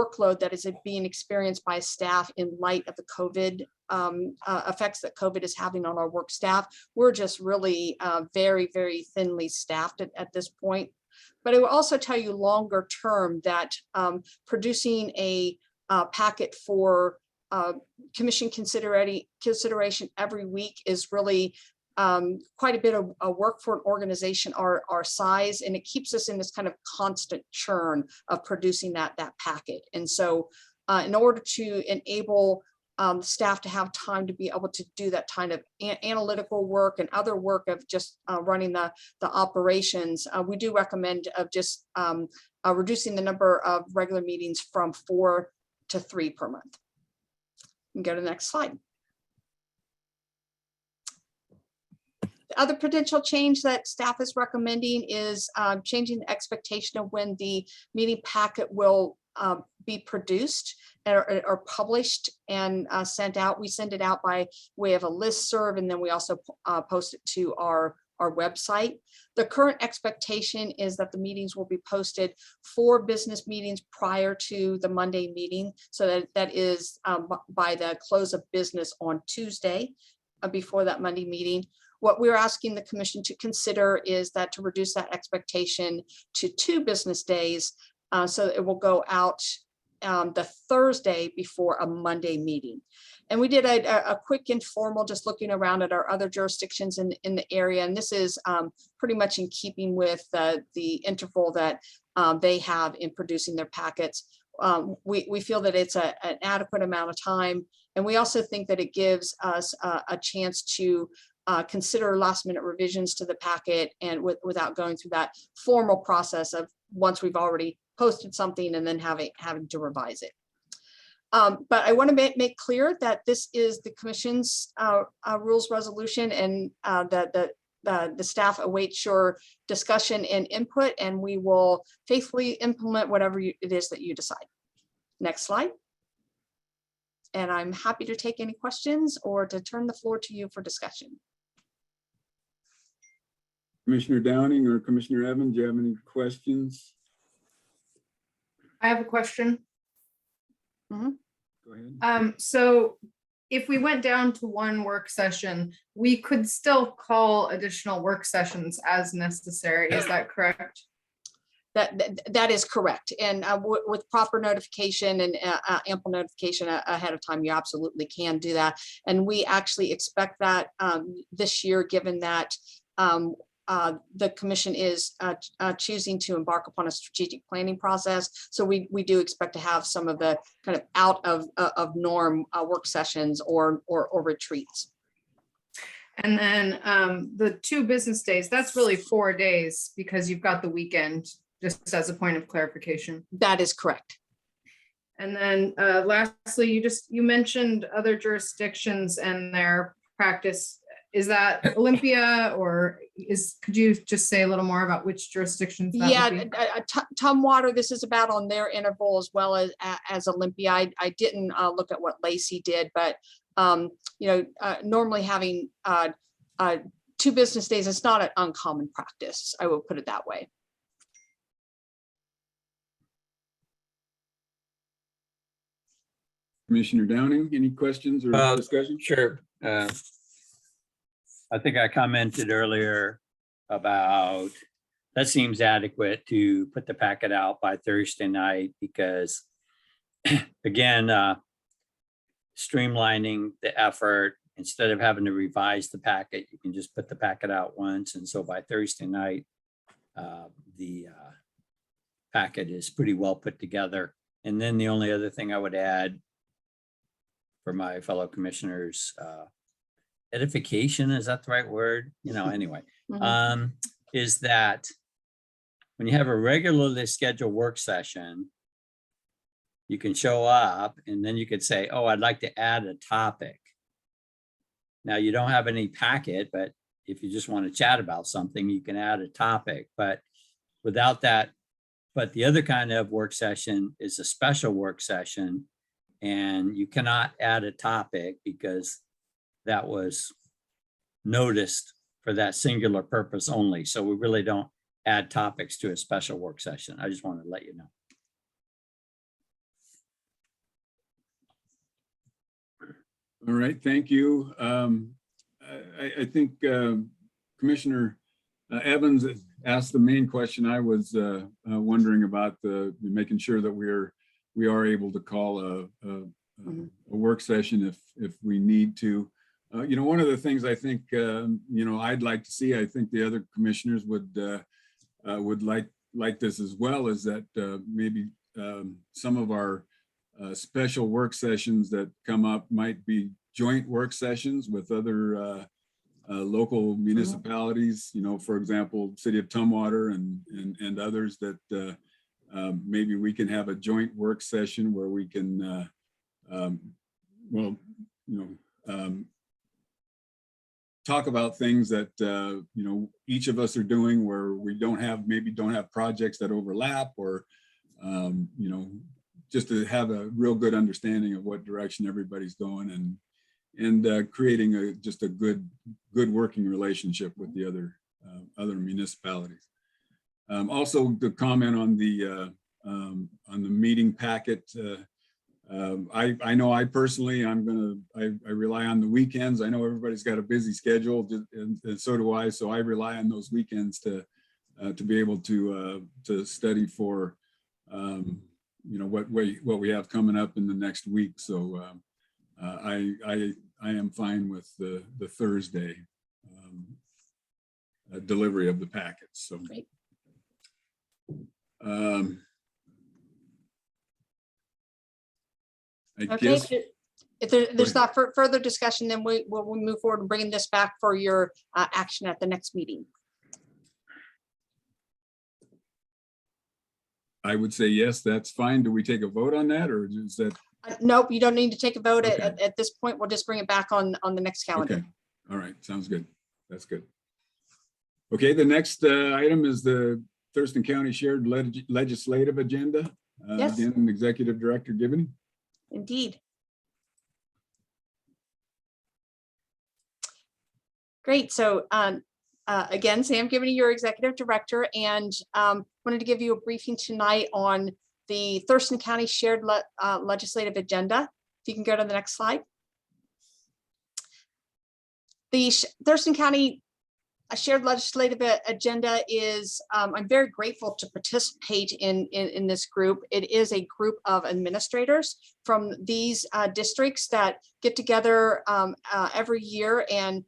workload that is being experienced by staff in light of the COVID effects that COVID is having on our work staff. We're just really very, very thinly staffed at this point. But I will also tell you longer term that producing a packet for commission consideration every week is really quite a bit of work for an organization our size, and it keeps us in this kind of constant churn of producing that packet. And so in order to enable staff to have time to be able to do that kind of analytical work and other work of just running the operations, we do recommend of just reducing the number of regular meetings from 4 to 3 per month. You can go to the next slide. other potential change that staff is recommending is changing the expectation of when the meeting packet will be produced or published and sent out. We send it out by way of a listserv, and then we also post it to our website. The current expectation is that the meetings will be posted 4 business meetings prior to the Monday meeting. So that is by the close of business on Tuesday before that Monday meeting. What we're asking the commission to consider is that to reduce that expectation to 2 business days. So it will go out the Thursday before a Monday meeting. And we did a quick informal, just looking around at our other jurisdictions in the area. And this is pretty much in keeping with the interval that they have in producing their packets. We feel that it's an adequate amount of time. And we also think that it gives us a chance to consider last minute revisions to the packet and without going through that formal process of once we've already posted something and then having to revise it. But I want to make clear that this is the commission's rules resolution, and that the staff awaits your discussion and input, and we will faithfully implement whatever it is that you decide. Next slide. And I'm happy to take any questions or to turn the floor to you for discussion. Commissioner Downing or Commissioner Evans, do you have any questions? I have a question. Go ahead. So if we went down to 1 work session, we could still call additional work sessions as necessary. Is that correct? That is correct. And with proper notification and ample notification ahead of time, you absolutely can do that. And we actually expect that this year, given that the commission is choosing to embark upon a strategic planning process. So we do expect to have some of the kind of out of norm work sessions or retreats. And then the 2 business days, that's really 4 days because you've got the weekend, just as a point of clarification. That is correct. And then lastly, you mentioned other jurisdictions and their practice. Is that Olympia, or could you just say a little more about which jurisdictions? That would be? Tumwater, this is about on their interval as well as Olympia. I didn't look at what Lacey did, but normally having 2 business days is not an uncommon practice. I will put it that way. Commissioner Downing, any questions or discussion? Sure. I think I commented earlier about that seems adequate to put the packet out by Thursday night because, again, streamlining the effort. Instead of having to revise the packet, you can just put the packet out once. And so by Thursday night, the packet is pretty well put together. And then the only other thing I would add for my fellow commissioners, edification, is that the right word? Anyway, is that when you have a regularly scheduled work session, you can show up and then you could say, oh, I'd like to add a topic. Now you don't have any packet, but if you just want to chat about something, you can add a topic, but without that, but the other kind of work session is a special work session, and you cannot add a topic because that was noticed for that singular purpose only. So we really don't add topics to a special work session. I just wanted to let you know. All right, thank you. I think Commissioner Evans asked the main question I was wondering about, making sure that we are able to call a work session if we need to. One of the things I think I'd like to see, I think the other commissioners would like this as well, is that maybe some of our special work sessions that come up might be joint work sessions with other local municipalities. For example, City of Tumwater and others, that maybe we can have a joint work session where we can talk about things that, you know, each of us are doing where we maybe don't have projects that overlap, or, you know, just to have a real good understanding of what direction everybody's going, and creating just a good working relationship with the other municipalities. Also, to comment on the meeting packet, I know I personally, I rely on the weekends. I know everybody's got a busy schedule, and so do I. So I rely on those weekends to be able to study for, you know, what we have coming up in the next week. So I am fine with the Thursday delivery of the packets. So. Great. I Okay, guess, if there's not further discussion, then we'll move forward and bringing this back for your action at the next meeting. I would say yes, that's fine. Do we take a vote on that, or is that? Nope, you don't need to take a vote Okay. at this point. We'll just bring it back on the next calendar. Okay, all right, sounds good. That's good. Okay, the next item is the Thurston County Shared Legislative Agenda. Yes. Again, Executive Director Givney. Indeed. Great. So again, Sam Givney, your executive director, and wanted to give you a briefing tonight on the Thurston County Shared Legislative Agenda. If you can go to the next slide. The Thurston County Shared Legislative Agenda is, I'm very grateful to participate in this group. It is a group of administrators from these districts that get together every year, and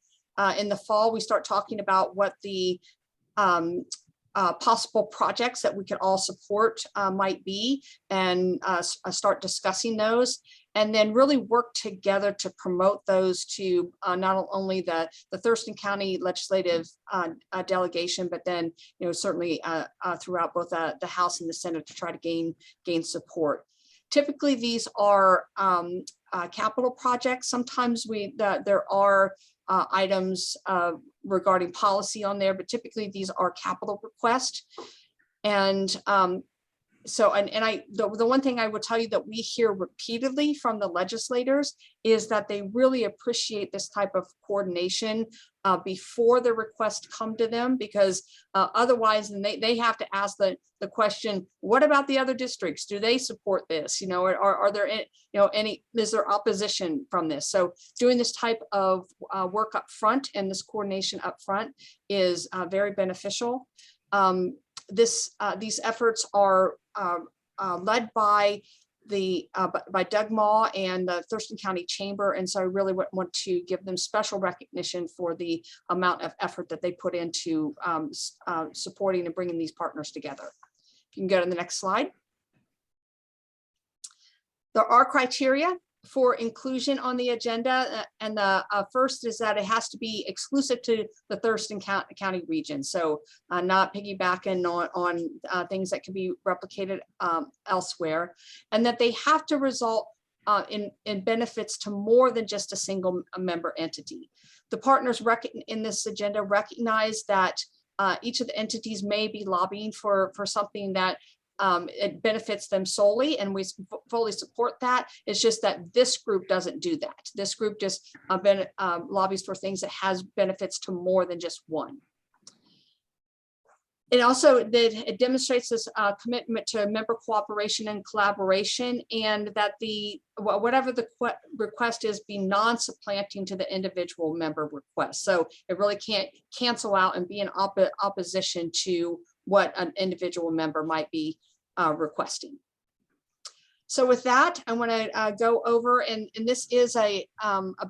in the fall, we start talking about what the possible projects that we could all support might be, and start discussing those, and then really work together to promote those to not only the Thurston County Legislative delegation, but then, you know, certainly throughout both the House and the Senate to try to gain support. Typically, these are capital projects. Sometimes there are items regarding policy on there, but typically these are capital requests. And the one thing I would tell you that we hear repeatedly from the legislators is that they really appreciate this type of coordination before the requests come to them, because otherwise they have to ask the question, what about the other districts? Do they support this? You know, are there any, you know, is there opposition from this? So doing this type of work up front and this coordination up front is very beneficial. These efforts are led by Doug Maw and the Thurston County Chamber, and so I really want to give them special recognition for the amount of effort that they put into supporting and bringing these partners together. If you can go to the next slide. There are criteria for inclusion on the agenda, and the first is that it has to be exclusive to the Thurston County region, so not piggybacking on things that can be replicated elsewhere, and that they have to result in benefits to more than just a single member entity. The partners in this agenda recognize that each of the entities may be lobbying for something that it benefits them solely, and we fully support that. It's just that this group doesn't do that. This group just lobbies for things that has benefits to more than just one. It also it demonstrates this commitment to member cooperation and collaboration, and that whatever the request is be non-supplanting to the individual member request. So it really can't cancel out and be in opposition to what an individual member might be requesting. So with that, I want to go over, and this is a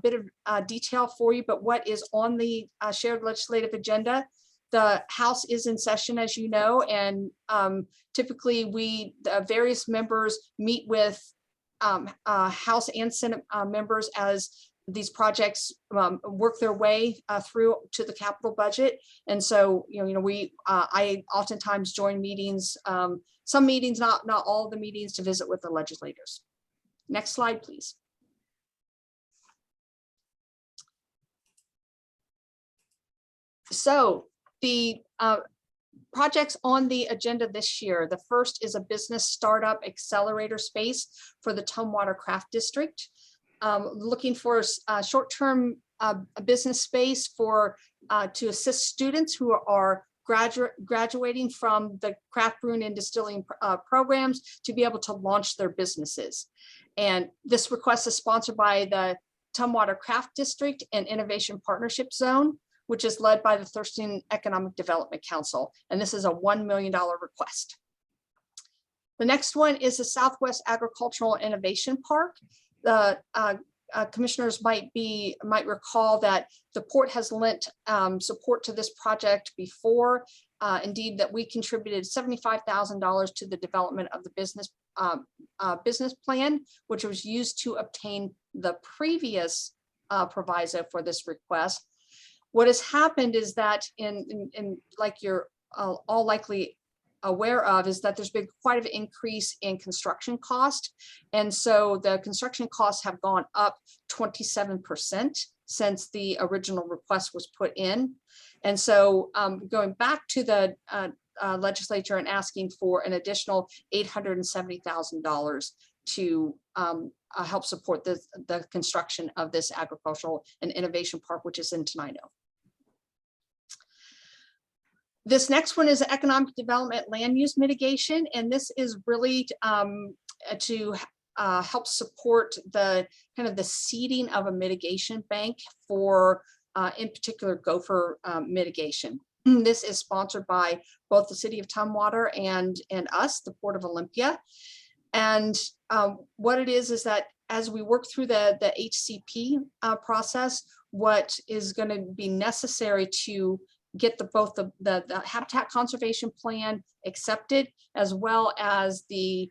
bit of detail for you, but what is on the shared legislative agenda. The House is in session, as you know, and typically the various members meet with House and Senate members as these projects work their way through to the capital budget. And so, I oftentimes join meetings, some meetings, not all of the meetings, to visit with the legislators. Next slide, please. So the projects on the agenda this year, the first is a business startup accelerator space for the Tumwater Craft District. Looking for a short-term business space for to assist students who are graduating from the craft brewing and distilling programs to be able to launch their businesses. And this request is sponsored by the Tumwater Craft District and Innovation Partnership Zone, which is led by the Thurston Economic Development Council. And this is a $1 million request. The next one is the Southwest Agricultural Innovation Park. The commissioners might recall that the port has lent support to this project before. Indeed, that we contributed $75,000 to the development of the business plan, which was used to obtain the previous proviso for this request. What has happened is that in like you're all likely aware of, is that there's been quite an increase in construction cost. And so the construction costs have gone up 27% since the original request was put in. And so going back to the legislature and asking for an additional $870,000 to help support the construction of this agricultural and innovation park, which is in Tenino. This next one is economic development land use mitigation, and this is really to help support the kind of the seeding of a mitigation bank for, in particular, gopher mitigation. This is sponsored by both the City of Tumwater and us, the Port of Olympia. And what it is that as we work through the HCP process, what is going to be necessary to get both the habitat conservation plan accepted, as well as the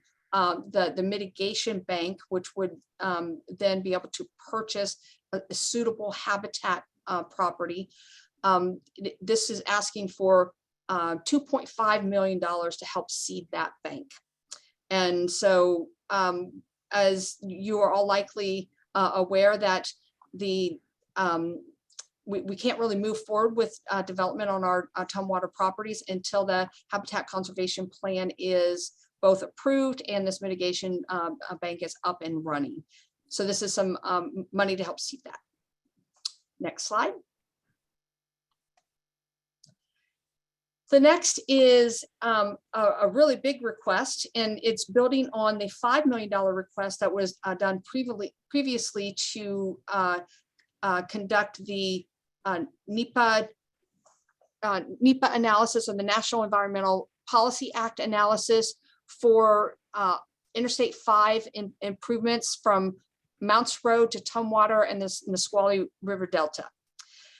mitigation bank, which would then be able to purchase a suitable habitat property. This is asking for $2.5 million to help seed that bank. And so as you are all likely aware that we can't really move forward with development on our Tumwater properties until the habitat conservation plan is both approved and this mitigation bank is up and running. So this is some money to help seed that. Next slide. The next is a really big request, and it's building on the $5 million request that was done previously to conduct the NEPA analysis, or the National Environmental Policy Act analysis for Interstate 5 improvements from Mounts Road to Tumwater and the Nisqually River Delta.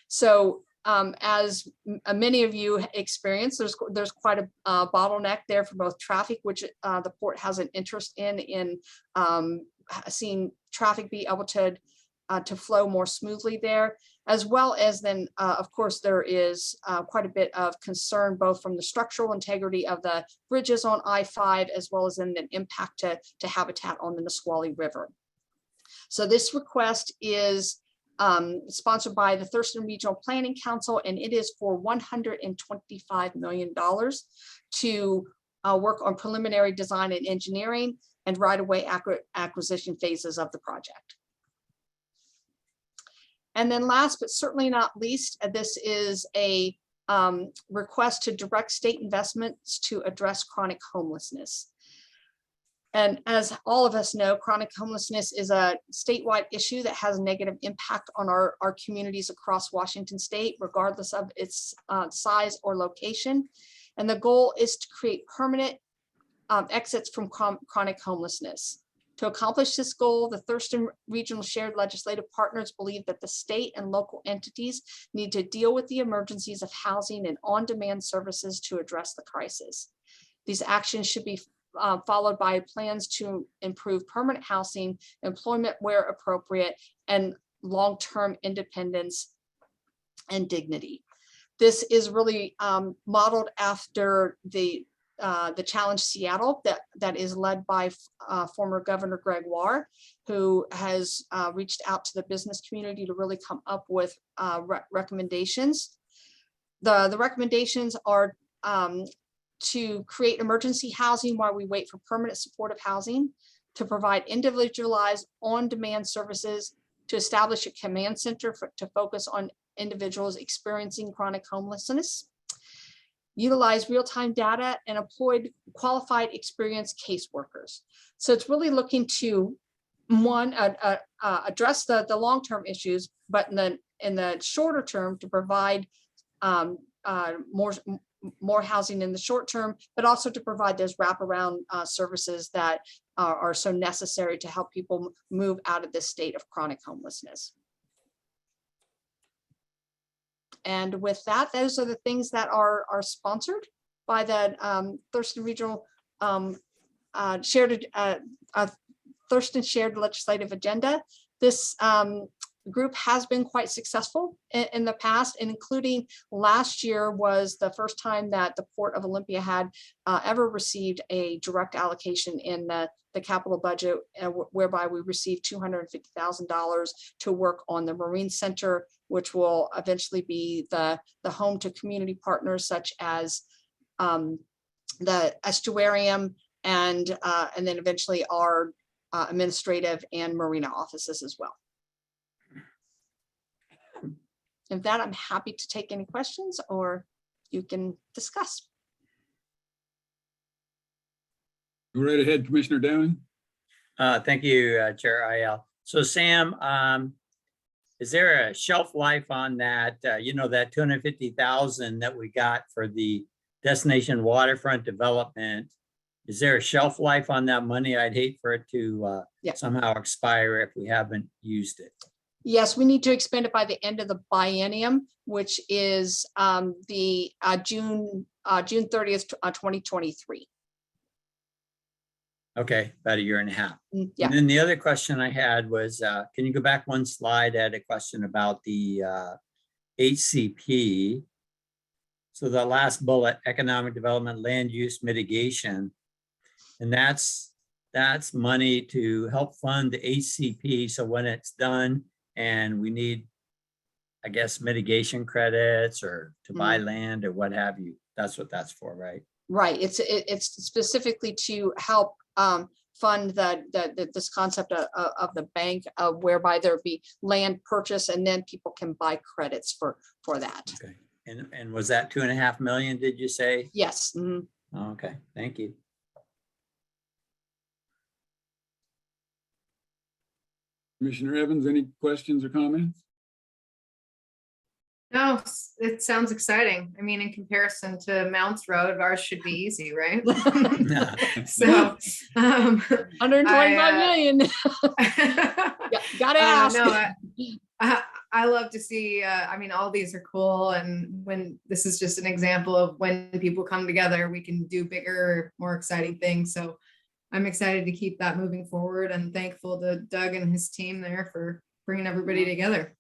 So as many of you experience, there's quite a bottleneck there for both traffic, which the port has an interest in seeing traffic be able to flow more smoothly there, as well as then, of course, there is quite a bit of concern both from the structural integrity of the bridges on I-5, as well as in the impact to habitat on the Nisqually River. So this request is sponsored by the Thurston Regional Planning Council, and it is for $125 million to work on preliminary design and engineering and right-of-way acquisition phases of the project. And then last but certainly not least, this is a request to direct state investments to address chronic homelessness. And as all of us know, chronic homelessness is a statewide issue that has a negative impact on our communities across Washington state, regardless of its size or location. And the goal is to create permanent exits from chronic homelessness. To accomplish this goal, the Thurston Regional Shared Legislative Partners believe that the state and local entities need to deal with the emergencies of housing and on-demand services to address the crisis. These actions should be followed by plans to improve permanent housing, employment where appropriate, and long-term independence and dignity. This is really modeled after the Challenge Seattle that is led by former Governor Greg Warr, who has reached out to the business community to really come up with recommendations. the recommendations are to create emergency housing while we wait for permanent supportive housing, to provide individualized on-demand services, to establish a command center to focus on individuals experiencing chronic homelessness, utilize real-time data, and employed qualified experienced caseworkers. So it's really looking to, one, address the long-term issues, but in the shorter term to provide more housing in the short term, but also to provide those wraparound services that are so necessary to help people move out of this state of chronic homelessness. And with that, those are the things that are sponsored by the Thurston Regional Thurston Shared Legislative Agenda. This group has been quite successful in the past, and including last year was the first time that the Port of Olympia had ever received a direct allocation in the capital budget, whereby we received $250,000 to work on the Marine Center, which will eventually be the home to community partners such as the estuarium and then eventually our administrative and marina offices as well. With that, I'm happy to take any questions or you can discuss. Go right ahead, Commissioner Downing. Thank you, Chair IL. So Sam, is there a shelf life on that? You know, that 250,000 that we got for the destination waterfront development? Is there a shelf life on that money? I'd hate for it to somehow expire if we haven't used it. Yes, we need to expend it by the end of the biennium, which is the June 30th, 2023. Okay, about a year and a half. Yeah. And then the other question I had was, can you go back one slide? I had a question about the HCP. So the last bullet, economic development, land use mitigation. And that's money to help fund the HCP. So when it's done and we need, I guess, mitigation credits or to buy land or what have you, that's what that's for, right? Right. It's specifically to help fund this concept of the bank, whereby there be land purchase and then people can buy credits for that. Okay. And was that 2.5 million, did you say? Yes. Mhm. Okay, thank you. Commissioner Evans, any questions or comments? No, it sounds exciting. I mean, in comparison to Mounts Road, ours should be easy, right? So, 125 million. Gotta ask. No, I love to see, I mean, all these are cool. And when this is just an example of when people come together, we can do bigger, more exciting things. So I'm excited to keep that moving forward and thankful to Doug and his team there for bringing everybody together.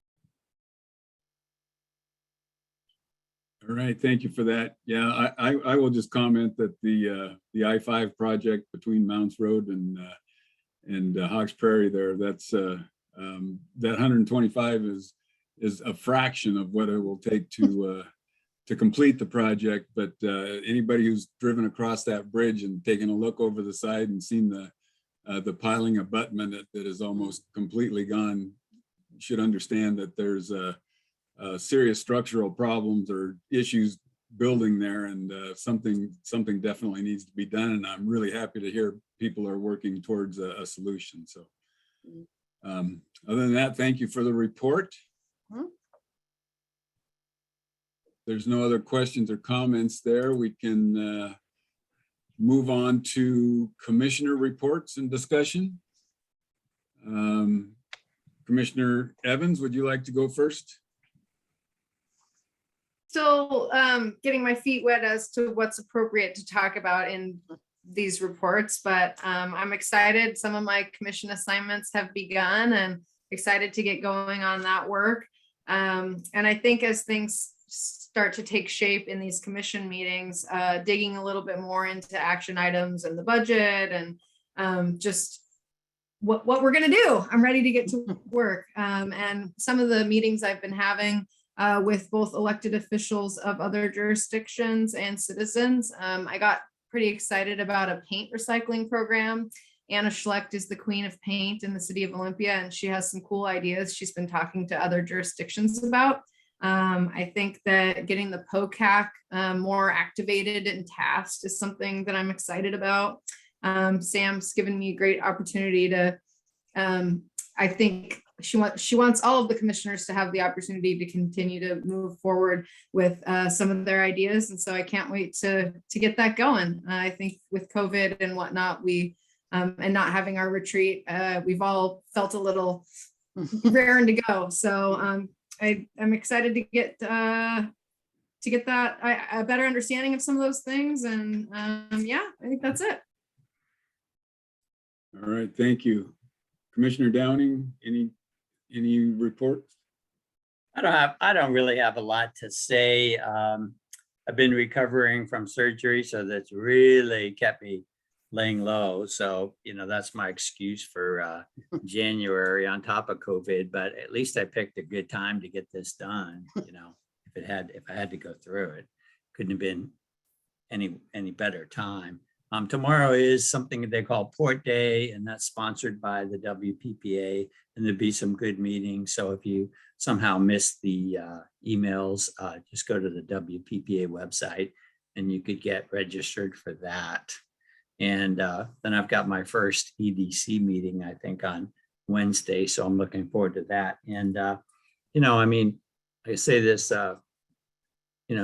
All right, thank you for that. Yeah, I will just comment that the I-5 project between Mounts Road and Hawks Prairie there, that's that 125 is a fraction of what it will take to complete the project. But anybody who's driven across that bridge and taken a look over the side and seen the piling abutment that is almost completely gone should understand that there's serious structural problems or issues building there, and something definitely needs to be done. And I'm really happy to hear people are working towards a solution. So other than that, thank you for the report. There's no other questions or comments there. We can move on to commissioner reports and discussion. Commissioner Evans, would you like to go first? Still getting my feet wet as to what's appropriate to talk about in these reports, but I'm excited. Some of my commission assignments have begun and excited to get going on that work. And I think as things start to take shape in these commission meetings, digging a little bit more into action items and the budget and just what we're going to do. I'm ready to get to work. And some of the meetings I've been having, with both elected officials of other jurisdictions and citizens. I got pretty excited about a paint recycling program. Anna Schlecht is the queen of paint in the city of Olympia, and she has some cool ideas she's been talking to other jurisdictions about. I think that getting the POCAC more activated and tasked is something that I'm excited about. Sam's given me a great opportunity to, I think she wants all of the commissioners to have the opportunity to continue to move forward with some of their ideas. And so I can't wait to get that going. I think with COVID and whatnot, and not having our retreat, we've all felt a little raring to go. So I'm excited to get that a better understanding of some of those things. And yeah, I think that's it. All right, thank you. Commissioner Downing, any reports? I don't really have a lot to say. I've been recovering from surgery, so that's really kept me laying low. So, that's my excuse for January on top of COVID, but at least I picked a good time to get this done. If I had to go through it, couldn't have been any better time. Tomorrow is something they call Port Day, and that's sponsored by the WPPA, and there'll be some good meetings. So if you somehow missed the emails, just go to the WPPA website and you could get registered for that. And then I've got my first EDC meeting, I think, on Wednesday. So I'm looking forward to that. And, I say this,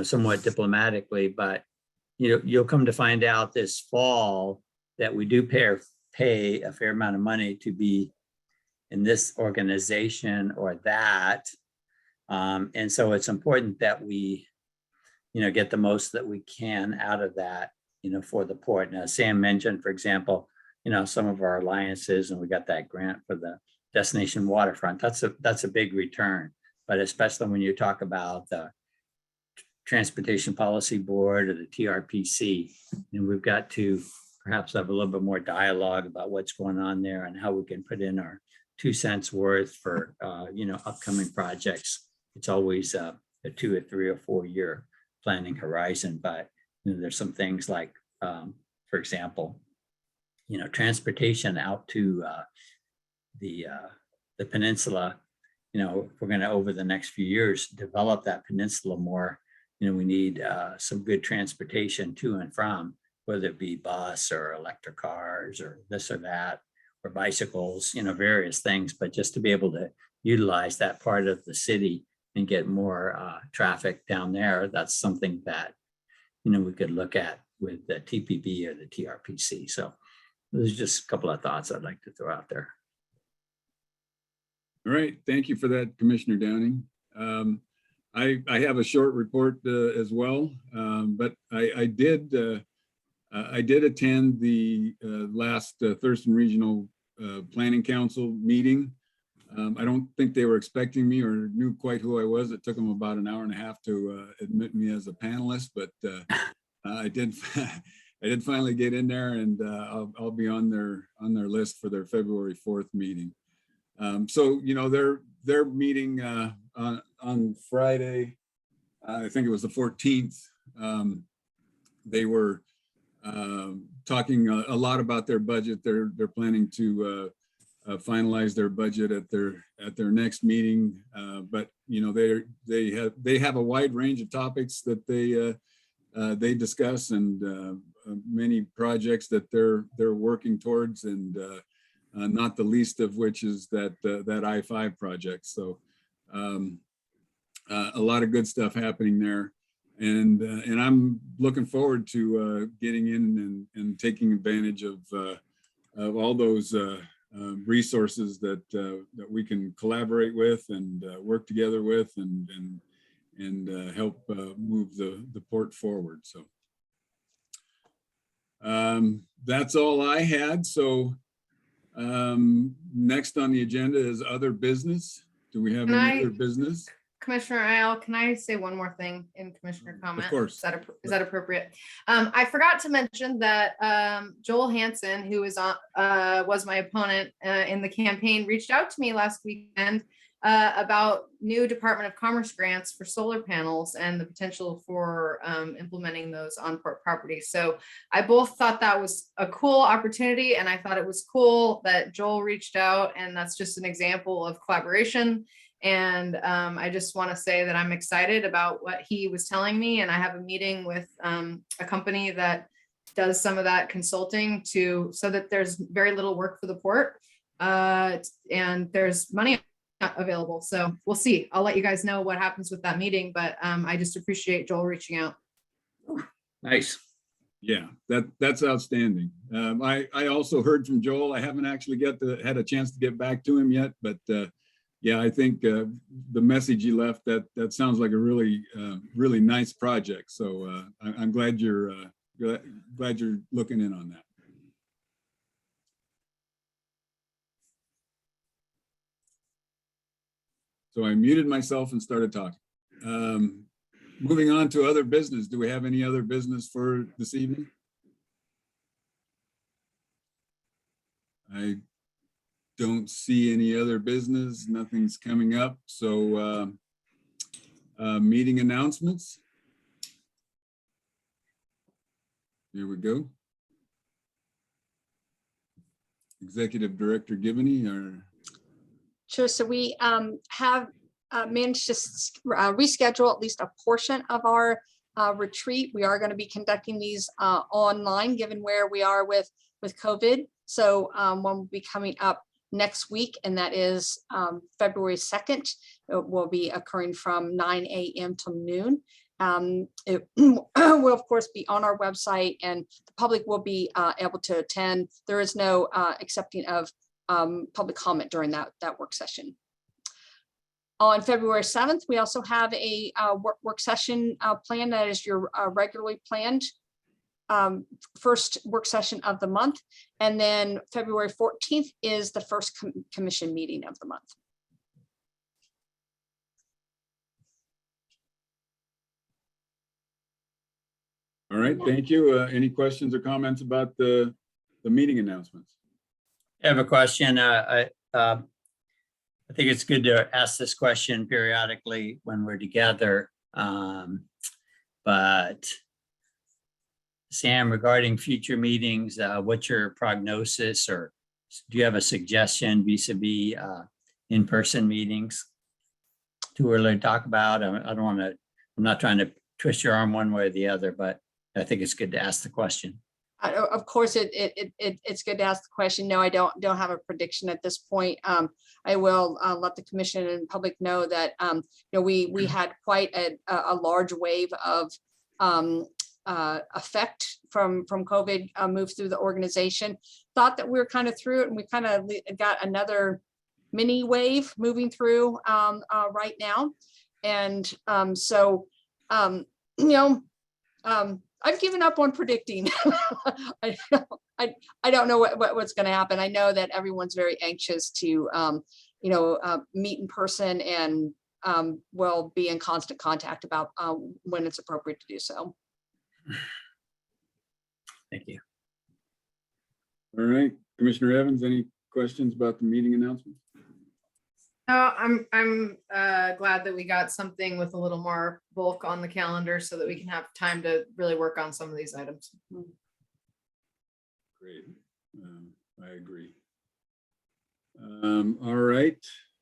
somewhat diplomatically, but you'll come to find out this fall that we do pay a fair amount of money to be in this organization or that. And so it's important that we, get the most that we can out of that, for the port. Now, Sam mentioned, for example, some of our alliances, and we got that grant for the destination waterfront. That's a big return, but especially when you talk about the Transportation Policy Board or the TRPC, and we've got to perhaps have a little bit more dialogue about what's going on there and how we can put in our 2 cents worth for upcoming projects. It's always a 2 or 3 or 4 year planning horizon, but there's some things like, for example, transportation out to the peninsula. If we're going to, over the next few years, develop that peninsula more, we need some good transportation to and from, whether it be bus or electric cars or this or that, or bicycles, various things, but just to be able to utilize that part of the city and get more traffic down there. That's something that, we could look at with the TPB or the TRPC. So there's just a couple of thoughts I'd like to throw out there. All right, thank you for that, Commissioner Downing. I have a short report as well, but I did attend the last Thurston Regional Planning Council meeting. I don't think they were expecting me or knew quite who I was. It took them about an hour and a half to admit me as a panelist, but I did finally get in there, and I'll be on their list for their February 4th meeting. So their meeting on Friday, I think it was the 14th. They were talking a lot about their budget. They're planning to finalize their budget at their next meeting, but they have a wide range of topics that they discuss, and many projects that they're working towards, and not the least of which is that I-5 project. So a lot of good stuff happening there, and I'm looking forward to getting in and taking advantage of all those resources that we can collaborate with and work together with, and help move the port forward. So that's all I had. So next on the agenda is other business. Do we have any other business? Commissioner Isle, can I say one more thing in commissioner comment? Of course. Is that appropriate? I forgot to mention that Joel Hansen, who was my opponent in the campaign, reached out to me last weekend about new Department of Commerce grants for solar panels and the potential for implementing those on port properties. So I both thought that was a cool opportunity, and I thought it was cool that Joel reached out, and that's just an example of collaboration. And I just want to say that I'm excited about what he was telling me, and I have a meeting with a company that does some of that consulting so that there's very little work for the port, and there's money available. So we'll see. I'll let you guys know what happens with that meeting, but I just appreciate Joel reaching out. Nice. Yeah, that's outstanding. I also heard from Joel. I haven't actually had a chance to get back to him yet, but yeah, I think the message he left, that sounds like a really nice project. So I'm glad you're looking in on that. So I muted myself and started talking. Moving on to other business. Do we have any other business for this evening? I don't see any other business. Nothing's coming up. So meeting announcements. Here we go. Executive Director Givney, or Sure. So we have managed to reschedule at least a portion of our retreat. We are going to be conducting these online, given where we are with COVID. So one will be coming up next week, and that is February 2nd. It will be occurring from 9 a.m. till noon. It will of course be on our website, and the public will be able to attend. There is no accepting of public comment during that work session. On February 7th, we also have a work session planned. That is your regularly planned first work session of the month. And then February 14th is the first commission meeting of the month. all right, thank you. Any questions or comments about the meeting announcements? I have a question. I think it's good to ask this question periodically when we're together. But Sam, regarding future meetings, what's your prognosis, or do you have a suggestion vis-a-vis in-person meetings? Too early to talk about. I'm not trying to twist your arm one way or the other, but I think it's good to ask the question. Of course, it's good to ask the question. No, I don't have a prediction at this point. I will let the commission and public know that we had quite a large wave of effect from COVID move through the organization. Thought that we were kind of through it, and we kind of got another mini wave moving through right now. And I've given up on predicting. I don't know what's going to happen. I know that everyone's very anxious to, meet in person, and will be in constant contact about when it's appropriate to do so. Thank you. All right, Commissioner Evans, any questions about the meeting announcement? No, I'm glad that we got something with a little more bulk on the calendar so that we can have time to really work on some of these items. Great, I agree. All right,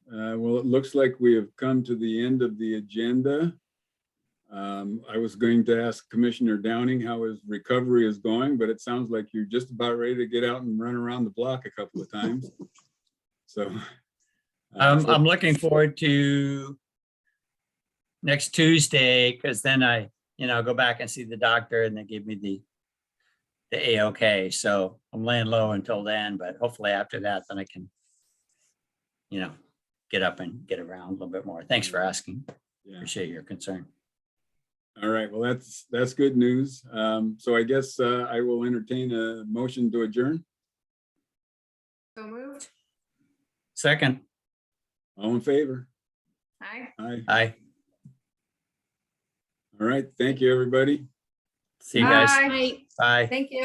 well, it looks like we have come to the end of the agenda. I was going to ask Commissioner Downing how his recovery is going, but it sounds like you're just about ready to get out and run around the block a couple of times. So I'm looking forward to next Tuesday, because then I, go back and see the doctor, and they give me the A-OK. So I'm laying low until then, but hopefully after that, then I can, get up and get around a little bit more. Thanks for asking. Yeah. Appreciate your concern. All right, well, that's good news. So I guess I will entertain a motion to adjourn. So moved. Second. All in favor? Aye. Aye. Aye. All right, thank you, everybody. See you guys. Bye. Bye. Thank you.